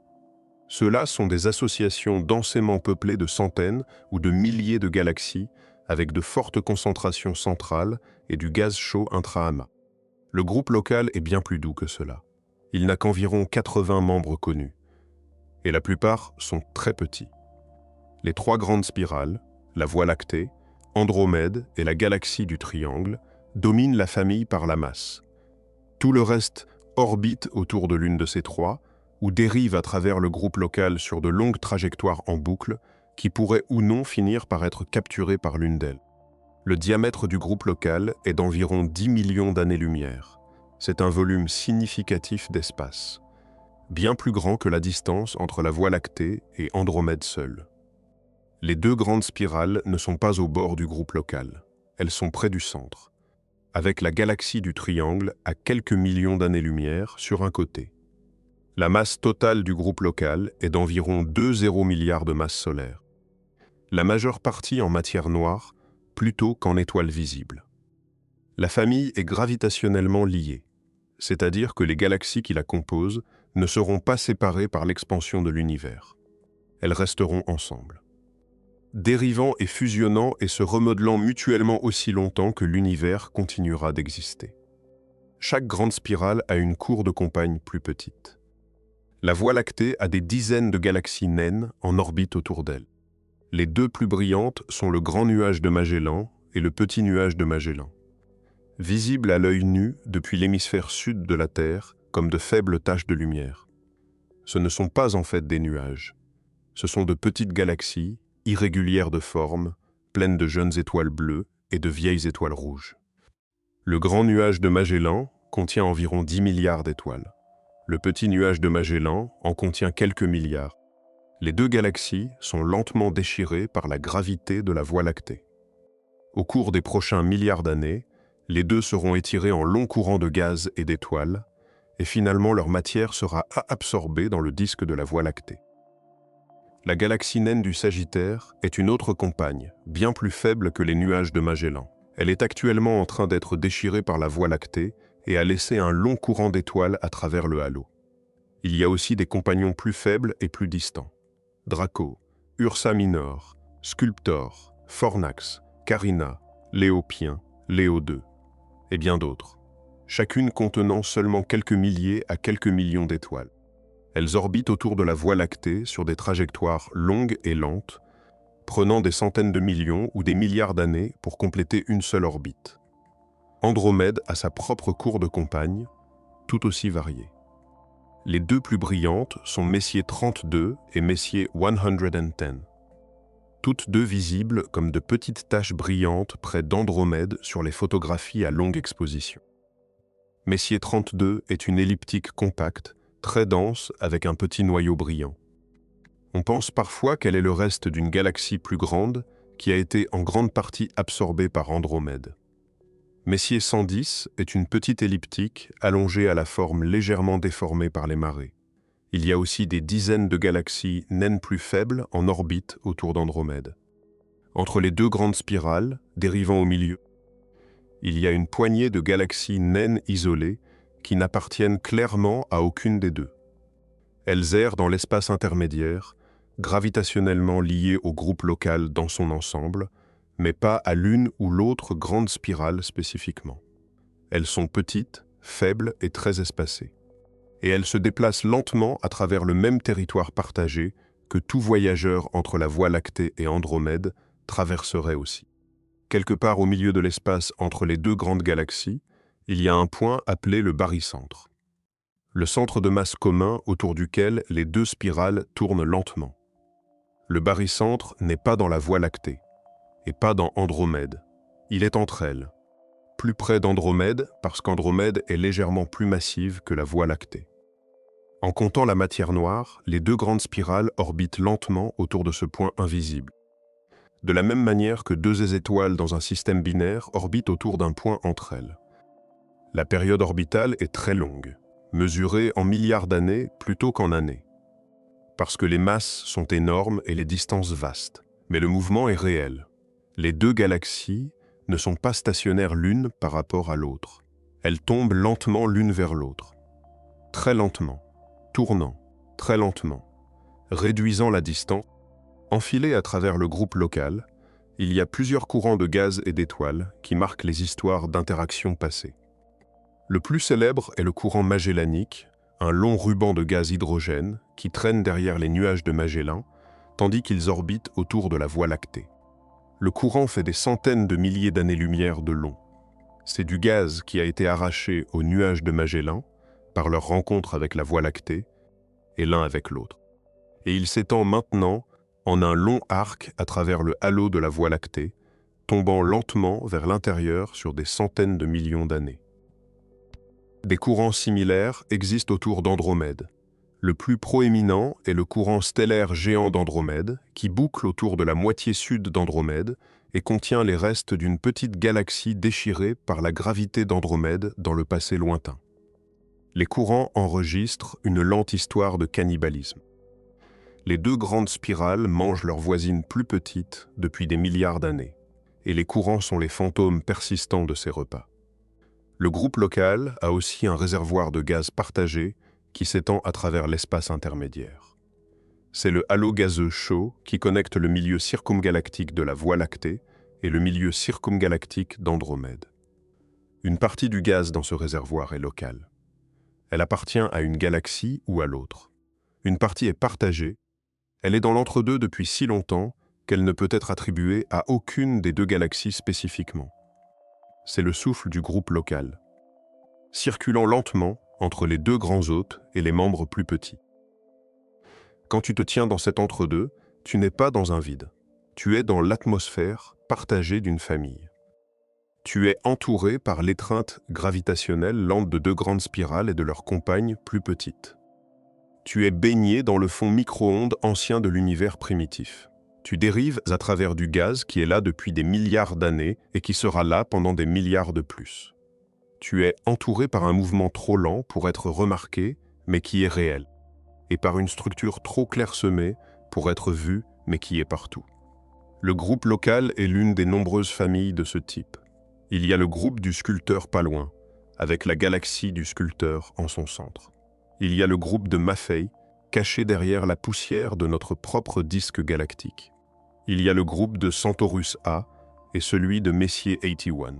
Ceux-là sont des associations densément peuplées de centaines ou de milliers de galaxies avec de fortes concentrations centrales et du gaz chaud intra-amas. Le groupe local est bien plus doux que cela. Il n'a qu'environ 80 membres connus. Et la plupart sont très petits. Les trois grandes spirales, la Voie lactée, Andromède et la galaxie du Triangle, dominent la famille par la masse. Tout le reste orbite autour de l'une de ces trois, ou dérive à travers le groupe local sur de longues trajectoires en boucle, qui pourraient ou non finir par être capturées par l'une d'elles. Le diamètre du groupe local est d'environ 10 millions d'années-lumière. C'est un volume significatif d'espace, bien plus grand que la distance entre la Voie lactée et Andromède seule. Les deux grandes spirales ne sont pas au bord du groupe local, elles sont près du centre, avec la galaxie du Triangle à quelques millions d'années-lumière sur un côté. La masse totale du groupe local est d'environ 2,0 milliards de masses solaires. La majeure partie en matière noire, plutôt qu'en étoiles visibles. La famille est gravitationnellement liée, c'est-à-dire que les galaxies qui la composent ne seront pas séparées par l'expansion de l'univers. Elles resteront ensemble, dérivant et fusionnant et se remodelant mutuellement aussi longtemps que l'univers continuera d'exister. Chaque grande spirale a une cour de compagne plus petite. La Voie lactée a des dizaines de galaxies naines en orbite autour d'elle. Les deux plus brillantes sont le Grand Nuage de Magellan et le Petit Nuage de Magellan. Visibles à l'œil nu depuis l'hémisphère sud de la Terre comme de faibles taches de lumière. Ce ne sont pas en fait des nuages. Ce sont de petites galaxies, irrégulières de forme, pleines de jeunes étoiles bleues et de vieilles étoiles rouges. Le Grand Nuage de Magellan contient environ 10 milliards d'étoiles. Le Petit Nuage de Magellan en contient quelques milliards. Les deux galaxies sont lentement déchirées par la gravité de la Voie lactée. Au cours des prochains milliards d'années, les deux seront étirés en longs courants de gaz et d'étoiles, et finalement leur matière sera absorbée dans le disque de la Voie lactée. La galaxie naine du Sagittaire est une autre compagne, bien plus faible que les nuages de Magellan. Elle est actuellement en train d'être déchirée par la Voie lactée et a laissé un long courant d'étoiles à travers le halo. Il y a aussi des compagnons plus faibles et plus distants. Draco, Ursa Minor, Sculptor, Fornax, Carina, Léopien, Léo II, et bien d'autres, chacune contenant seulement quelques milliers à quelques millions d'étoiles. Elles orbitent autour de la Voie lactée sur des trajectoires longues et lentes, prenant des centaines de millions ou des milliards d'années pour compléter une seule orbite. Andromède a sa propre cour de compagne, tout aussi variée. Les deux plus brillantes sont Messier 32 et Messier 110. Toutes deux visibles comme de petites taches brillantes près d'Andromède sur les photographies à longue exposition. Messier 32 est une elliptique compacte, très dense avec un petit noyau brillant. On pense parfois qu'elle est le reste d'une galaxie plus grande qui a été en grande partie absorbée par Andromède. Messier 110 est une petite elliptique allongée à la forme légèrement déformée par les marées. Il y a aussi des dizaines de galaxies naines plus faibles en orbite autour d'Andromède. Entre les deux grandes spirales, dérivant au milieu, il y a une poignée de galaxies naines isolées qui n'appartiennent clairement à aucune des deux. Elles errent dans l'espace intermédiaire, gravitationnellement liées au groupe local dans son ensemble, mais pas à l'une ou l'autre grande spirale spécifiquement. Elles sont petites, faibles et très espacées. Et elles se déplacent lentement à travers le même territoire partagé que tout voyageur entre la Voie lactée et Andromède traverserait aussi. Quelque part au milieu de l'espace entre les deux grandes galaxies, il y a un point appelé le barycentre. Le centre de masse commun autour duquel les deux spirales tournent lentement. Le barycentre n'est pas dans la Voie lactée, et pas dans Andromède. Il est entre elles, plus près d'Andromède parce qu'Andromède est légèrement plus massive que la Voie lactée. En comptant la matière noire, les deux grandes spirales orbitent lentement autour de ce point invisible. De la même manière que deux étoiles dans un système binaire orbitent autour d'un point entre elles. La période orbitale est très longue, mesurée en milliards d'années plutôt qu'en années. parce que les masses sont énormes et les distances vastes. Mais le mouvement est réel. Les deux galaxies ne sont pas stationnaires l'une par rapport à l'autre. Elles tombent lentement l'une vers l'autre. Très lentement, tournant, très lentement, réduisant la distance. Enfilés à travers le groupe local, il y a plusieurs courants de gaz et d'étoiles qui marquent les histoires d'interactions passées. Le plus célèbre est le courant magellanique, un long ruban de gaz hydrogène qui traîne derrière les nuages de Magellan, tandis qu'ils orbitent autour de la Voie lactée. Le courant fait des centaines de milliers d'années-lumière de long. C'est du gaz qui a été arraché aux nuages de Magellan par leur rencontre avec la Voie lactée et l'un avec l'autre. Et il s'étend maintenant en un long arc à travers le halo de la Voie lactée, tombant lentement vers l'intérieur sur des centaines de millions d'années. Des courants similaires existent autour d'Andromède. Le plus proéminent est le courant stellaire géant d'Andromède, qui boucle autour de la moitié sud d'Andromède et contient les restes d'une petite galaxie déchirée par la gravité d'Andromède dans le passé lointain. Les courants enregistrent une lente histoire de cannibalisme. Les deux grandes spirales mangent leurs voisines plus petites depuis des milliards d'années, et les courants sont les fantômes persistants de ces repas. Le groupe local a aussi un réservoir de gaz partagé qui s'étend à travers l'espace intermédiaire. C'est le halo gazeux chaud qui connecte le milieu circumgalactique de la Voie lactée et le milieu circumgalactique d'Andromède. Une partie du gaz dans ce réservoir est locale. Elle appartient à une galaxie ou à l'autre. Une partie est partagée. Elle est dans l'entre-deux depuis si longtemps qu'elle ne peut être attribuée à aucune des deux galaxies spécifiquement. C'est le souffle du groupe local, circulant lentement entre les deux grands hôtes et les membres plus petits. Quand tu te tiens dans cet entre-deux, tu n'es pas dans un vide. Tu es dans l'atmosphère partagée d'une famille. Tu es entouré par l'étreinte gravitationnelle lente de deux grandes spirales et de leurs compagnes plus petites. Tu es baigné dans le fond micro-ondes ancien de l'univers primitif. Tu dérives à travers du gaz qui est là depuis des milliards d'années et qui sera là pendant des milliards de plus. Tu es entouré par un mouvement trop lent pour être remarqué, mais qui est réel, et par une structure trop clairsemée pour être vue, mais qui est partout. Le groupe local est l'une des nombreuses familles de ce type. Il y a le groupe du sculpteur pas loin, avec la galaxie du sculpteur en son centre. Il y a le groupe de Maffei, caché derrière la poussière de notre propre disque galactique. Il y a le groupe de Centaurus A et celui de Messier 81.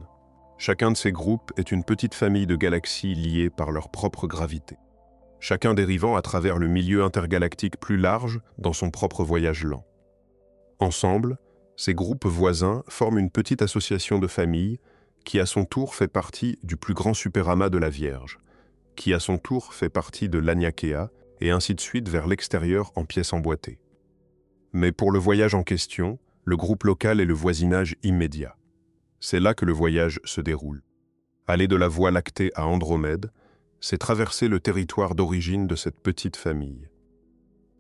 Chacun de ces groupes est une petite famille de galaxies liées par leur propre gravité, chacun dérivant à travers le milieu intergalactique plus large dans son propre voyage lent. Ensemble, ces groupes voisins forment une petite association de familles qui à son tour fait partie du plus grand superamas de la Vierge, qui à son tour fait partie de l'Aniakea, et ainsi de suite vers l'extérieur en pièces emboîtées. Mais pour le voyage en question, le groupe local est le voisinage immédiat. C'est là que le voyage se déroule. Aller de la Voie lactée à Andromède, c'est traverser le territoire d'origine de cette petite famille.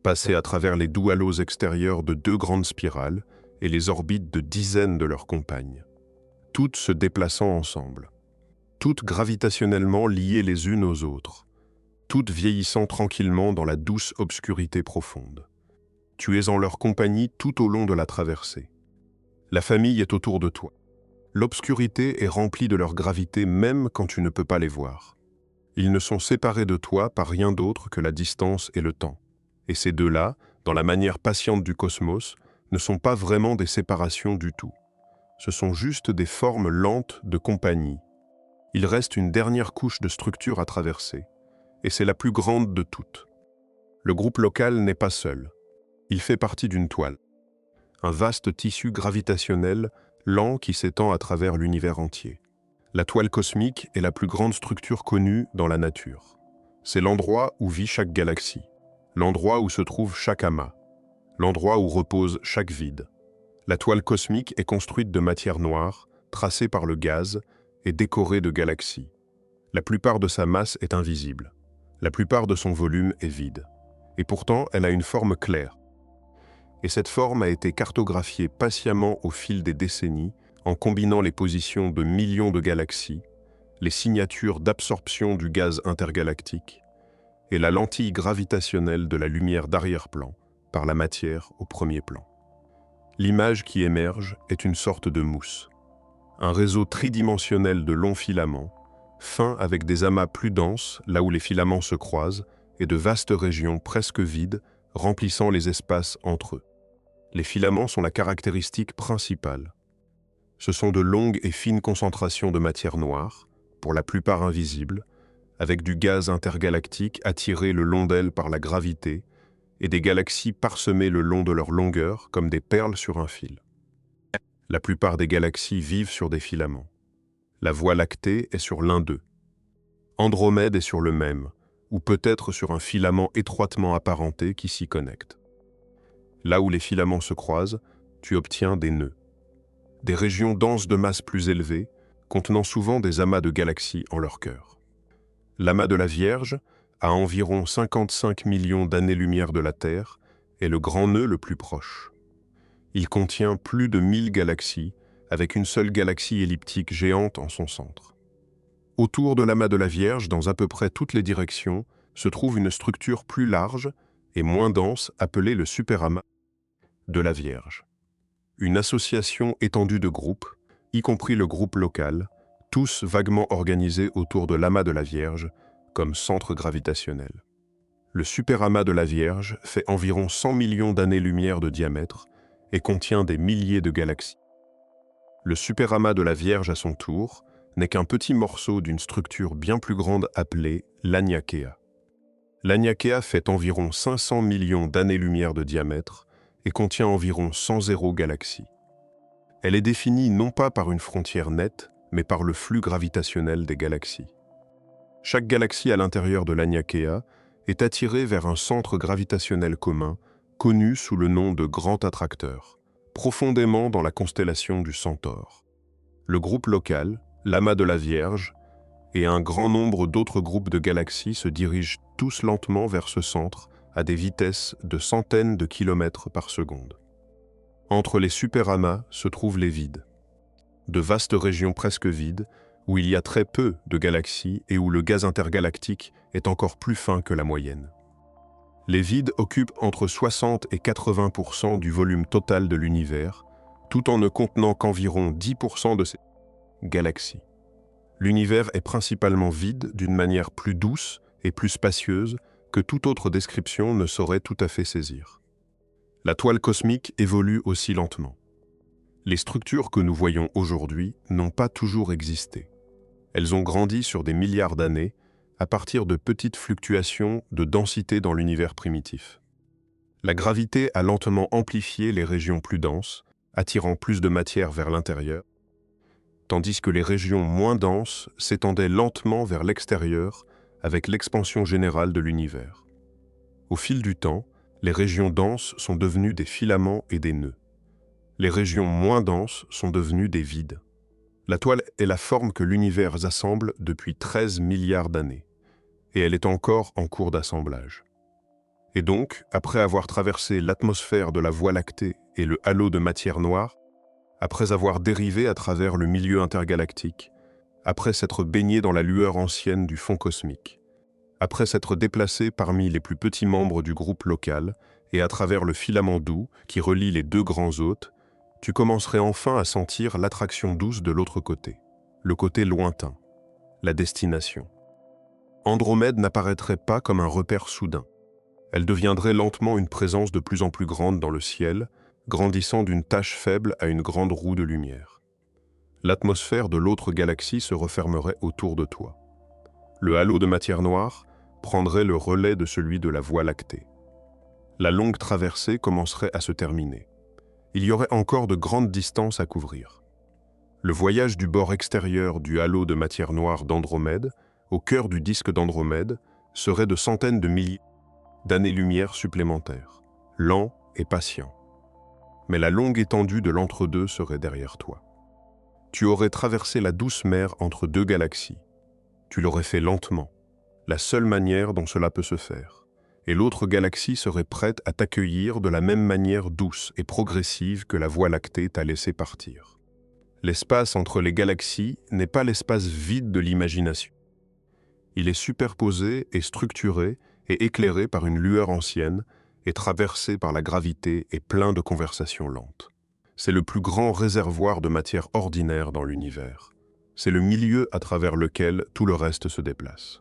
Passer à travers les doux halos extérieurs de deux grandes spirales et les orbites de dizaines de leurs compagnes, toutes se déplaçant ensemble, toutes gravitationnellement liées les unes aux autres, toutes vieillissant tranquillement dans la douce obscurité profonde. Tu es en leur compagnie tout au long de la traversée. La famille est autour de toi. L'obscurité est remplie de leur gravité même quand tu ne peux pas les voir. Ils ne sont séparés de toi par rien d'autre que la distance et le temps. Et ces deux-là, dans la manière patiente du cosmos, ne sont pas vraiment des séparations du tout. Ce sont juste des formes lentes de compagnie. Il reste une dernière couche de structure à traverser. Et c'est la plus grande de toutes. Le groupe local n'est pas seul. Il fait partie d'une toile. Un vaste tissu gravitationnel lent qui s'étend à travers l'univers entier. La toile cosmique est la plus grande structure connue dans la nature. C'est l'endroit où vit chaque galaxie, l'endroit où se trouve chaque amas, l'endroit où repose chaque vide. La toile cosmique est construite de matière noire, tracée par le gaz et décorée de galaxies. La plupart de sa masse est invisible. La plupart de son volume est vide. Et pourtant, elle a une forme claire. Et cette forme a été cartographiée patiemment au fil des décennies en combinant les positions de millions de galaxies, les signatures d'absorption du gaz intergalactique et la lentille gravitationnelle de la lumière d'arrière-plan par la matière au premier plan. L'image qui émerge est une sorte de mousse, un réseau tridimensionnel de longs filaments, fins avec des amas plus denses là où les filaments se croisent et de vastes régions presque vides remplissant les espaces entre eux. Les filaments sont la caractéristique principale. Ce sont de longues et fines concentrations de matière noire, pour la plupart invisibles, avec du gaz intergalactique attiré le long d'elles par la gravité et des galaxies parsemées le long de leur longueur comme des perles sur un fil. La plupart des galaxies vivent sur des filaments. La Voie lactée est sur l'un d'eux. Andromède est sur le même, ou peut-être sur un filament étroitement apparenté qui s'y connecte. Là où les filaments se croisent, tu obtiens des nœuds. Des régions denses de masse plus élevée, contenant souvent des amas de galaxies en leur cœur. L'amas de la Vierge, à environ 55 millions d'années-lumière de la Terre, est le grand nœud le plus proche. Il contient plus de 1000 galaxies, avec une seule galaxie elliptique géante en son centre. Autour de l'amas de la Vierge, dans à peu près toutes les directions, se trouve une structure plus large et moins dense appelée le superamas de la Vierge. Une association étendue de groupes, y compris le groupe local, tous vaguement organisés autour de l'amas de la Vierge comme centre gravitationnel. Le superamas de la Vierge fait environ 100 millions d'années-lumière de diamètre et contient des milliers de galaxies. Le superamas de la Vierge, à son tour, n'est qu'un petit morceau d'une structure bien plus grande appelée l'Aniakea. L'Aniakea fait environ 500 millions d'années-lumière de diamètre et contient environ 100 galaxies. Elle est définie non pas par une frontière nette, mais par le flux gravitationnel des galaxies. Chaque galaxie à l'intérieur de l'Aniakea est attirée vers un centre gravitationnel commun, connu sous le nom de Grand Attracteur, profondément dans la constellation du Centaure. Le groupe local, l'amas de la Vierge, et un grand nombre d'autres groupes de galaxies se dirigent tous lentement vers ce centre à des vitesses de centaines de kilomètres par seconde. Entre les superamas se trouvent les vides. De vastes régions presque vides, où il y a très peu de galaxies et où le gaz intergalactique est encore plus fin que la moyenne. Les vides occupent entre 60 et 80% du volume total de l'univers, tout en ne contenant qu'environ 10% de ces galaxies. L'univers est principalement vide d'une manière plus douce et plus spacieuse que toute autre description ne saurait tout à fait saisir. La toile cosmique évolue aussi lentement. Les structures que nous voyons aujourd'hui n'ont pas toujours existé. Elles ont grandi sur des milliards d'années à partir de petites fluctuations de densité dans l'univers primitif. La gravité a lentement amplifié les régions plus denses, attirant plus de matière vers l'intérieur, tandis que les régions moins denses s'étendaient lentement vers l'extérieur avec l'expansion générale de l'univers. Au fil du temps, les régions denses sont devenues des filaments et des nœuds. Les régions moins denses sont devenues des vides. La toile est la forme que l'univers assemble depuis 13 milliards d'années, et elle est encore en cours d'assemblage. Et donc, après avoir traversé l'atmosphère de la Voie lactée et le halo de matière noire, après avoir dérivé à travers le milieu intergalactique, après s'être baigné dans la lueur ancienne du fond cosmique, après s'être déplacé parmi les plus petits membres du groupe local et à travers le filament doux qui relie les deux grands hôtes, tu commencerais enfin à sentir l'attraction douce de l'autre côté, le côté lointain, la destination. Andromède n'apparaîtrait pas comme un repère soudain. Elle deviendrait lentement une présence de plus en plus grande dans le ciel, grandissant d'une tache faible à une grande roue de lumière. L'atmosphère de l'autre galaxie se refermerait autour de toi. Le halo de matière noire prendrait le relais de celui de la Voie lactée. La longue traversée commencerait à se terminer. Il y aurait encore de grandes distances à couvrir. Le voyage du bord extérieur du halo de matière noire d'Andromède, au cœur du disque d'Andromède, serait de centaines de milliers d'années-lumière supplémentaires, lent et patient. Mais la longue étendue de l'entre-deux serait derrière toi. Tu aurais traversé la douce mer entre deux galaxies. Tu l'aurais fait lentement, la seule manière dont cela peut se faire. Et l'autre galaxie serait prête à t'accueillir de la même manière douce et progressive que la Voie lactée t'a laissé partir. L'espace entre les galaxies n'est pas l'espace vide de l'imagination. Il est superposé et structuré est éclairé par une lueur ancienne et traversé par la gravité et plein de conversations lentes. C'est le plus grand réservoir de matière ordinaire dans l'univers. C'est le milieu à travers lequel tout le reste se déplace.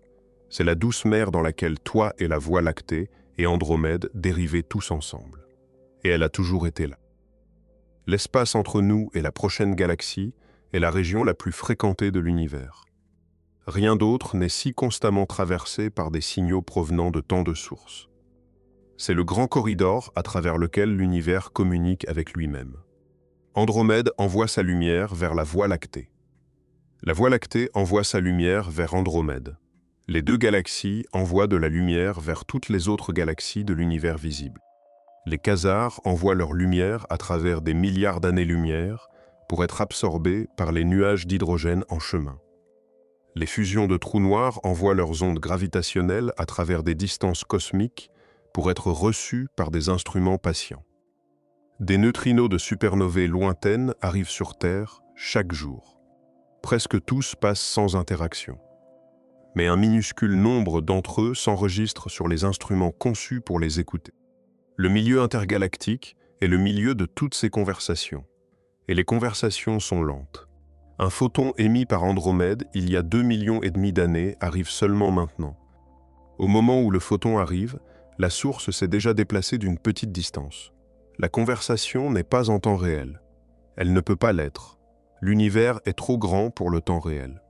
C'est la douce mer dans laquelle toi et la Voie lactée et Andromède dérivaient tous ensemble. Et elle a toujours été là. L'espace entre nous et la prochaine galaxie est la région la plus fréquentée de l'univers. Rien d'autre n'est si constamment traversé par des signaux provenant de tant de sources. C'est le grand corridor à travers lequel l'univers communique avec lui-même. Andromède envoie sa lumière vers la Voie lactée. La Voie lactée envoie sa lumière vers Andromède. Les deux galaxies envoient de la lumière vers toutes les autres galaxies de l'univers visible. Les quasars envoient leur lumière à travers des milliards d'années-lumière pour être absorbés par les nuages d'hydrogène en chemin. Les fusions de trous noirs envoient leurs ondes gravitationnelles à travers des distances cosmiques pour être reçues par des instruments patients. Des neutrinos de supernovae lointaines arrivent sur Terre chaque jour. Presque tous passent sans interaction. Mais un minuscule nombre d'entre eux s'enregistrent sur les instruments conçus pour les écouter. Le milieu intergalactique est le milieu de toutes ces conversations. Et les conversations sont lentes. Un photon émis par Andromède il y a 2,5 millions d'années arrive seulement maintenant. Au moment où le photon arrive, la source s'est déjà déplacée d'une petite distance. La conversation n'est pas en temps réel. Elle ne peut pas l'être. L'univers est trop grand pour le temps réel.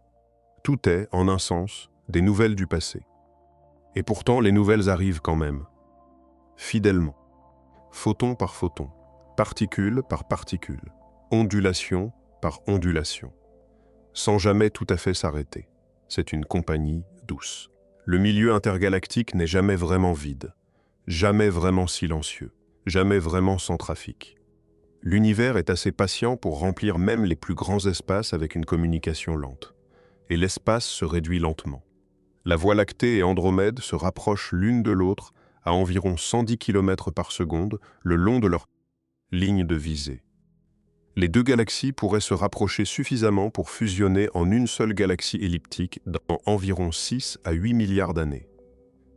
Tout est, en un sens, des nouvelles du passé. Et pourtant, les nouvelles arrivent quand même. Fidèlement. Photon par photon. Particule par particule. Ondulation par ondulation. Sans jamais tout à fait s'arrêter. C'est une compagnie douce. Le milieu intergalactique n'est jamais vraiment vide. Jamais vraiment silencieux. Jamais vraiment sans trafic. L'univers est assez patient pour remplir même les plus grands espaces avec une communication lente. Et l'espace se réduit lentement. La Voie lactée et Andromède se rapprochent l'une de l'autre à environ 110 km par seconde le long de leur ligne de visée. Les deux galaxies pourraient se rapprocher suffisamment pour fusionner en une seule galaxie elliptique dans environ 6 à 8 milliards d'années.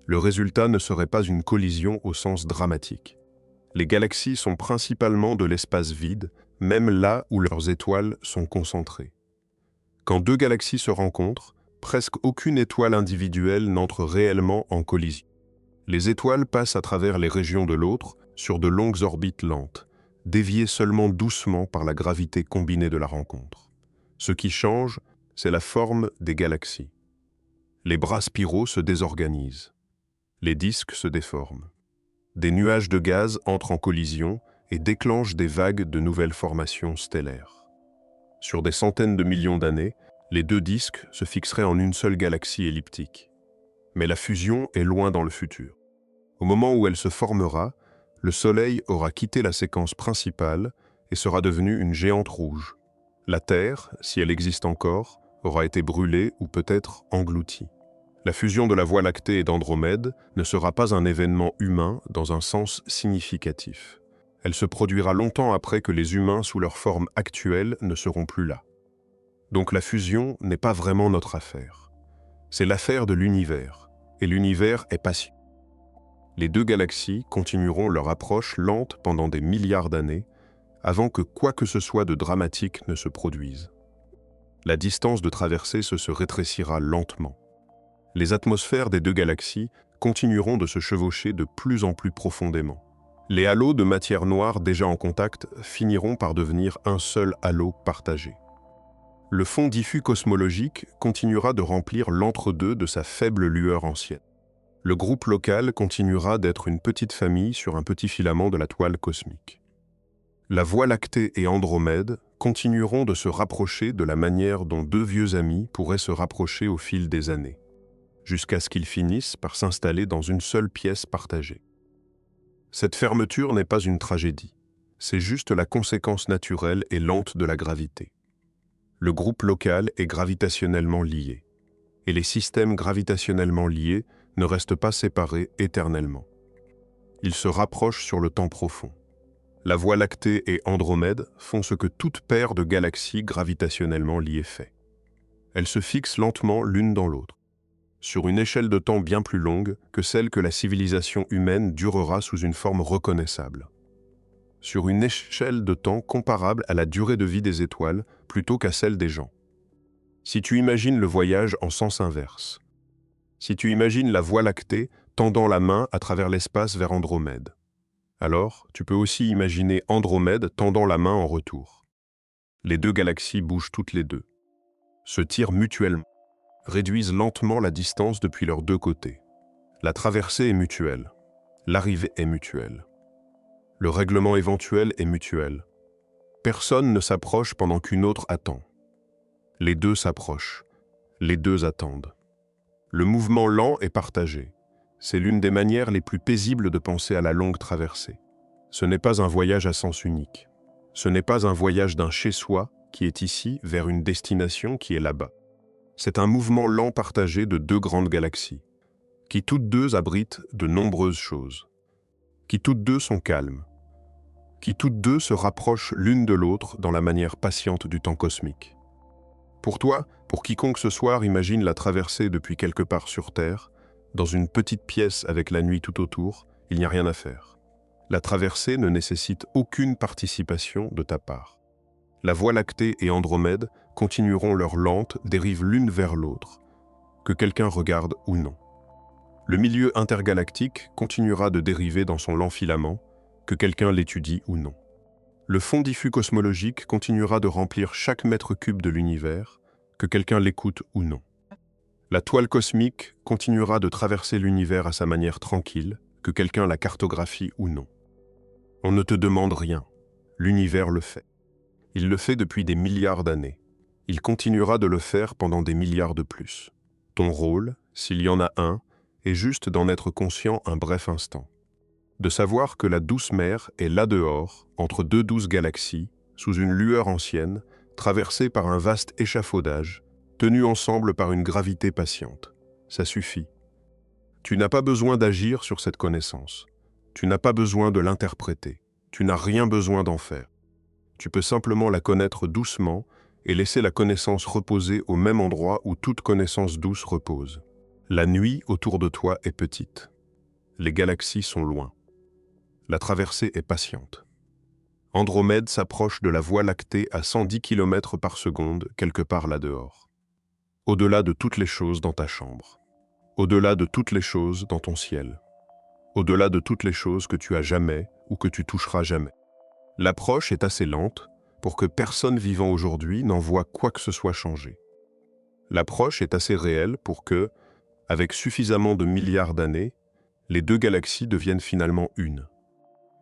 Le résultat ne serait pas une collision au sens dramatique. Les galaxies sont principalement de l'espace vide, même là où leurs étoiles sont concentrées. Quand deux galaxies se rencontrent, presque aucune étoile individuelle n'entre réellement en collision. Les étoiles passent à travers les régions de l'autre sur de longues orbites lentes, déviées seulement doucement par la gravité combinée de la rencontre. Ce qui change, c'est la forme des galaxies. Les bras spiraux se désorganisent. Les disques se déforment. Des nuages de gaz entrent en collision et déclenchent des vagues de nouvelles formations stellaires. Sur des centaines de millions d'années, les deux disques se fixeraient en une seule galaxie elliptique. Mais la fusion est loin dans le futur. Au moment où elle se formera, le Soleil aura quitté la séquence principale et sera devenu une géante rouge. La Terre, si elle existe encore, aura été brûlée ou peut-être engloutie. La fusion de la Voie lactée et d'Andromède ne sera pas un événement humain dans un sens significatif. Elle se produira longtemps après que les humains sous leur forme actuelle ne seront plus là. Donc la fusion n'est pas vraiment notre affaire. C'est l'affaire de l'univers, et l'univers est patient. Les deux galaxies continueront leur approche lente pendant des milliards d'années, avant que quoi que ce soit de dramatique ne se produise. La distance de traversée se rétrécira lentement. Les atmosphères des deux galaxies continueront de se chevaucher de plus en plus profondément. Les halos de matière noire déjà en contact finiront par devenir un seul halo partagé. Le fond diffus cosmologique continuera de remplir l'entre-deux de sa faible lueur ancienne. Le groupe local continuera d'être une petite famille sur un petit filament de la toile cosmique. La Voie lactée et Andromède continueront de se rapprocher de la manière dont deux vieux amis pourraient se rapprocher au fil des années, jusqu'à ce qu'ils finissent par s'installer dans une seule pièce partagée. Cette fermeture n'est pas une tragédie, c'est juste la conséquence naturelle et lente de la gravité. Le groupe local est gravitationnellement lié, et les systèmes gravitationnellement liés ne restent pas séparés éternellement. Ils se rapprochent sur le temps profond. La Voie lactée et Andromède font ce que toute paire de galaxies gravitationnellement liées fait. Elles se fixent lentement l'une dans l'autre. sur une échelle de temps bien plus longue que celle que la civilisation humaine durera sous une forme reconnaissable. Sur une échelle de temps comparable à la durée de vie des étoiles plutôt qu'à celle des gens. Si tu imagines le voyage en sens inverse, si tu imagines la Voie lactée tendant la main à travers l'espace vers Andromède, alors tu peux aussi imaginer Andromède tendant la main en retour. Les deux galaxies bougent toutes les deux, se tirent mutuellement, réduisent lentement la distance depuis leurs deux côtés. La traversée est mutuelle, l'arrivée est mutuelle. Le règlement éventuel est mutuel. Personne ne s'approche pendant qu'une autre attend. Les deux s'approchent, les deux attendent. Le mouvement lent est partagé. C'est l'une des manières les plus paisibles de penser à la longue traversée. Ce n'est pas un voyage à sens unique. Ce n'est pas un voyage d'un chez-soi qui est ici vers une destination qui est là-bas. C'est un mouvement lent partagé de deux grandes galaxies, qui toutes deux abritent de nombreuses choses, qui toutes deux sont calmes, qui toutes deux se rapprochent l'une de l'autre dans la manière patiente du temps cosmique. Pour toi, pour quiconque ce soir imagine la traversée depuis quelque part sur Terre, dans une petite pièce avec la nuit tout autour, il n'y a rien à faire. La traversée ne nécessite aucune participation de ta part. La Voie lactée et Andromède continueront leur lente dérive l'une vers l'autre, que quelqu'un regarde ou non. Le milieu intergalactique continuera de dériver dans son lent filament, que quelqu'un l'étudie ou non. Le fond diffus cosmologique continuera de remplir chaque mètre cube de l'univers, que quelqu'un l'écoute ou non. La toile cosmique continuera de traverser l'univers à sa manière tranquille, que quelqu'un la cartographie ou non. On ne te demande rien, l'univers le fait. Il le fait depuis des milliards d'années. Il continuera de le faire pendant des milliards de plus. Ton rôle, s'il y en a un, est juste d'en être conscient un bref instant. De savoir que la douce mer est là dehors, entre deux douces galaxies, sous une lueur ancienne, traversée par un vaste échafaudage, tenus ensemble par une gravité patiente. Ça suffit. Tu n'as pas besoin d'agir sur cette connaissance. Tu n'as pas besoin de l'interpréter. Tu n'as rien besoin d'en faire. Tu peux simplement la connaître doucement et laisser la connaissance reposer au même endroit où toute connaissance douce repose. La nuit autour de toi est petite. Les galaxies sont loin. La traversée est patiente. Andromède s'approche de la Voie lactée à 110 km par seconde, quelque part là-dehors. Au-delà de toutes les choses dans ta chambre. Au-delà de toutes les choses dans ton ciel. Au-delà de toutes les choses que tu as jamais ou que tu toucheras jamais. L'approche est assez lente pour que personne vivant aujourd'hui n'en voie quoi que ce soit changer. L'approche est assez réelle pour que, avec suffisamment de milliards d'années, les deux galaxies deviennent finalement une.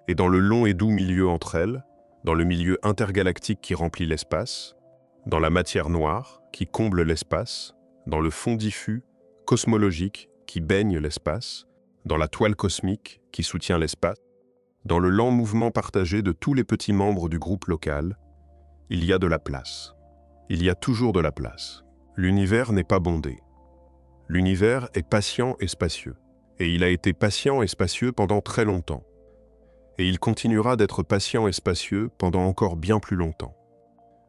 Et dans le long et doux milieu entre elles, dans le milieu intergalactique qui remplit l'espace, dans la matière noire qui comble l'espace, dans le fond diffus, cosmologique qui baigne l'espace, dans la toile cosmique qui soutient l'espace, dans le lent mouvement partagé de tous les petits membres du groupe local, il y a de la place. Il y a toujours de la place. L'univers n'est pas bondé. L'univers est patient et spacieux. Et il a été patient et spacieux pendant très longtemps. Et il continuera d'être patient et spacieux pendant encore bien plus longtemps.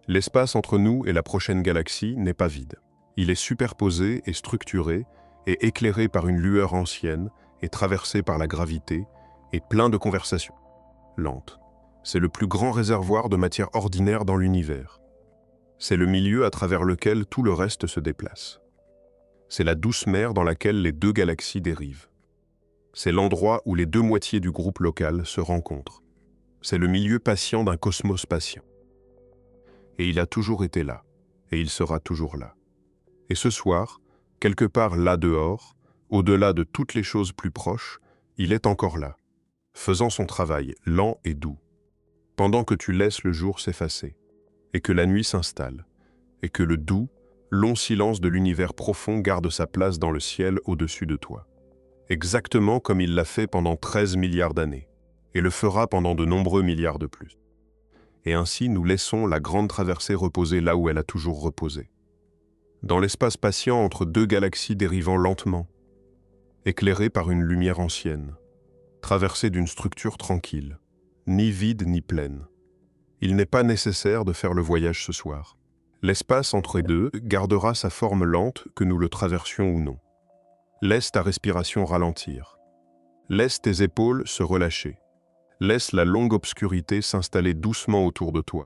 L'espace entre nous et la prochaine galaxie n'est pas vide. Il est superposé et structuré et éclairé par une lueur ancienne et traversé par la gravité et plein de conversations lentes. C'est le plus grand réservoir de matière ordinaire dans l'univers. C'est le milieu à travers lequel tout le reste se déplace. C'est la douce mer dans laquelle les deux galaxies dérivent. C'est l'endroit où les deux moitiés du groupe local se rencontrent. C'est le milieu patient d'un cosmos patient. Et il a toujours été là, et il sera toujours là. Et ce soir, quelque part là dehors, au-delà de toutes les choses plus proches, il est encore là, faisant son travail lent et doux, pendant que tu laisses le jour s'effacer, et que la nuit s'installe, et que le doux, long silence de l'univers profond garde sa place dans le ciel au-dessus de toi. Exactement comme il l'a fait pendant 13 milliards d'années, et le fera pendant de nombreux milliards de plus. Et ainsi nous laissons la grande traversée reposer là où elle a toujours reposé. Dans l'espace patient entre deux galaxies dérivant lentement, éclairées par une lumière ancienne, traversée d'une structure tranquille, ni vide ni pleine. Il n'est pas nécessaire de faire le voyage ce soir. L'espace entre les deux gardera sa forme lente que nous le traversions ou non. Laisse ta respiration ralentir. Laisse tes épaules se relâcher. Laisse la longue obscurité s'installer doucement autour de toi.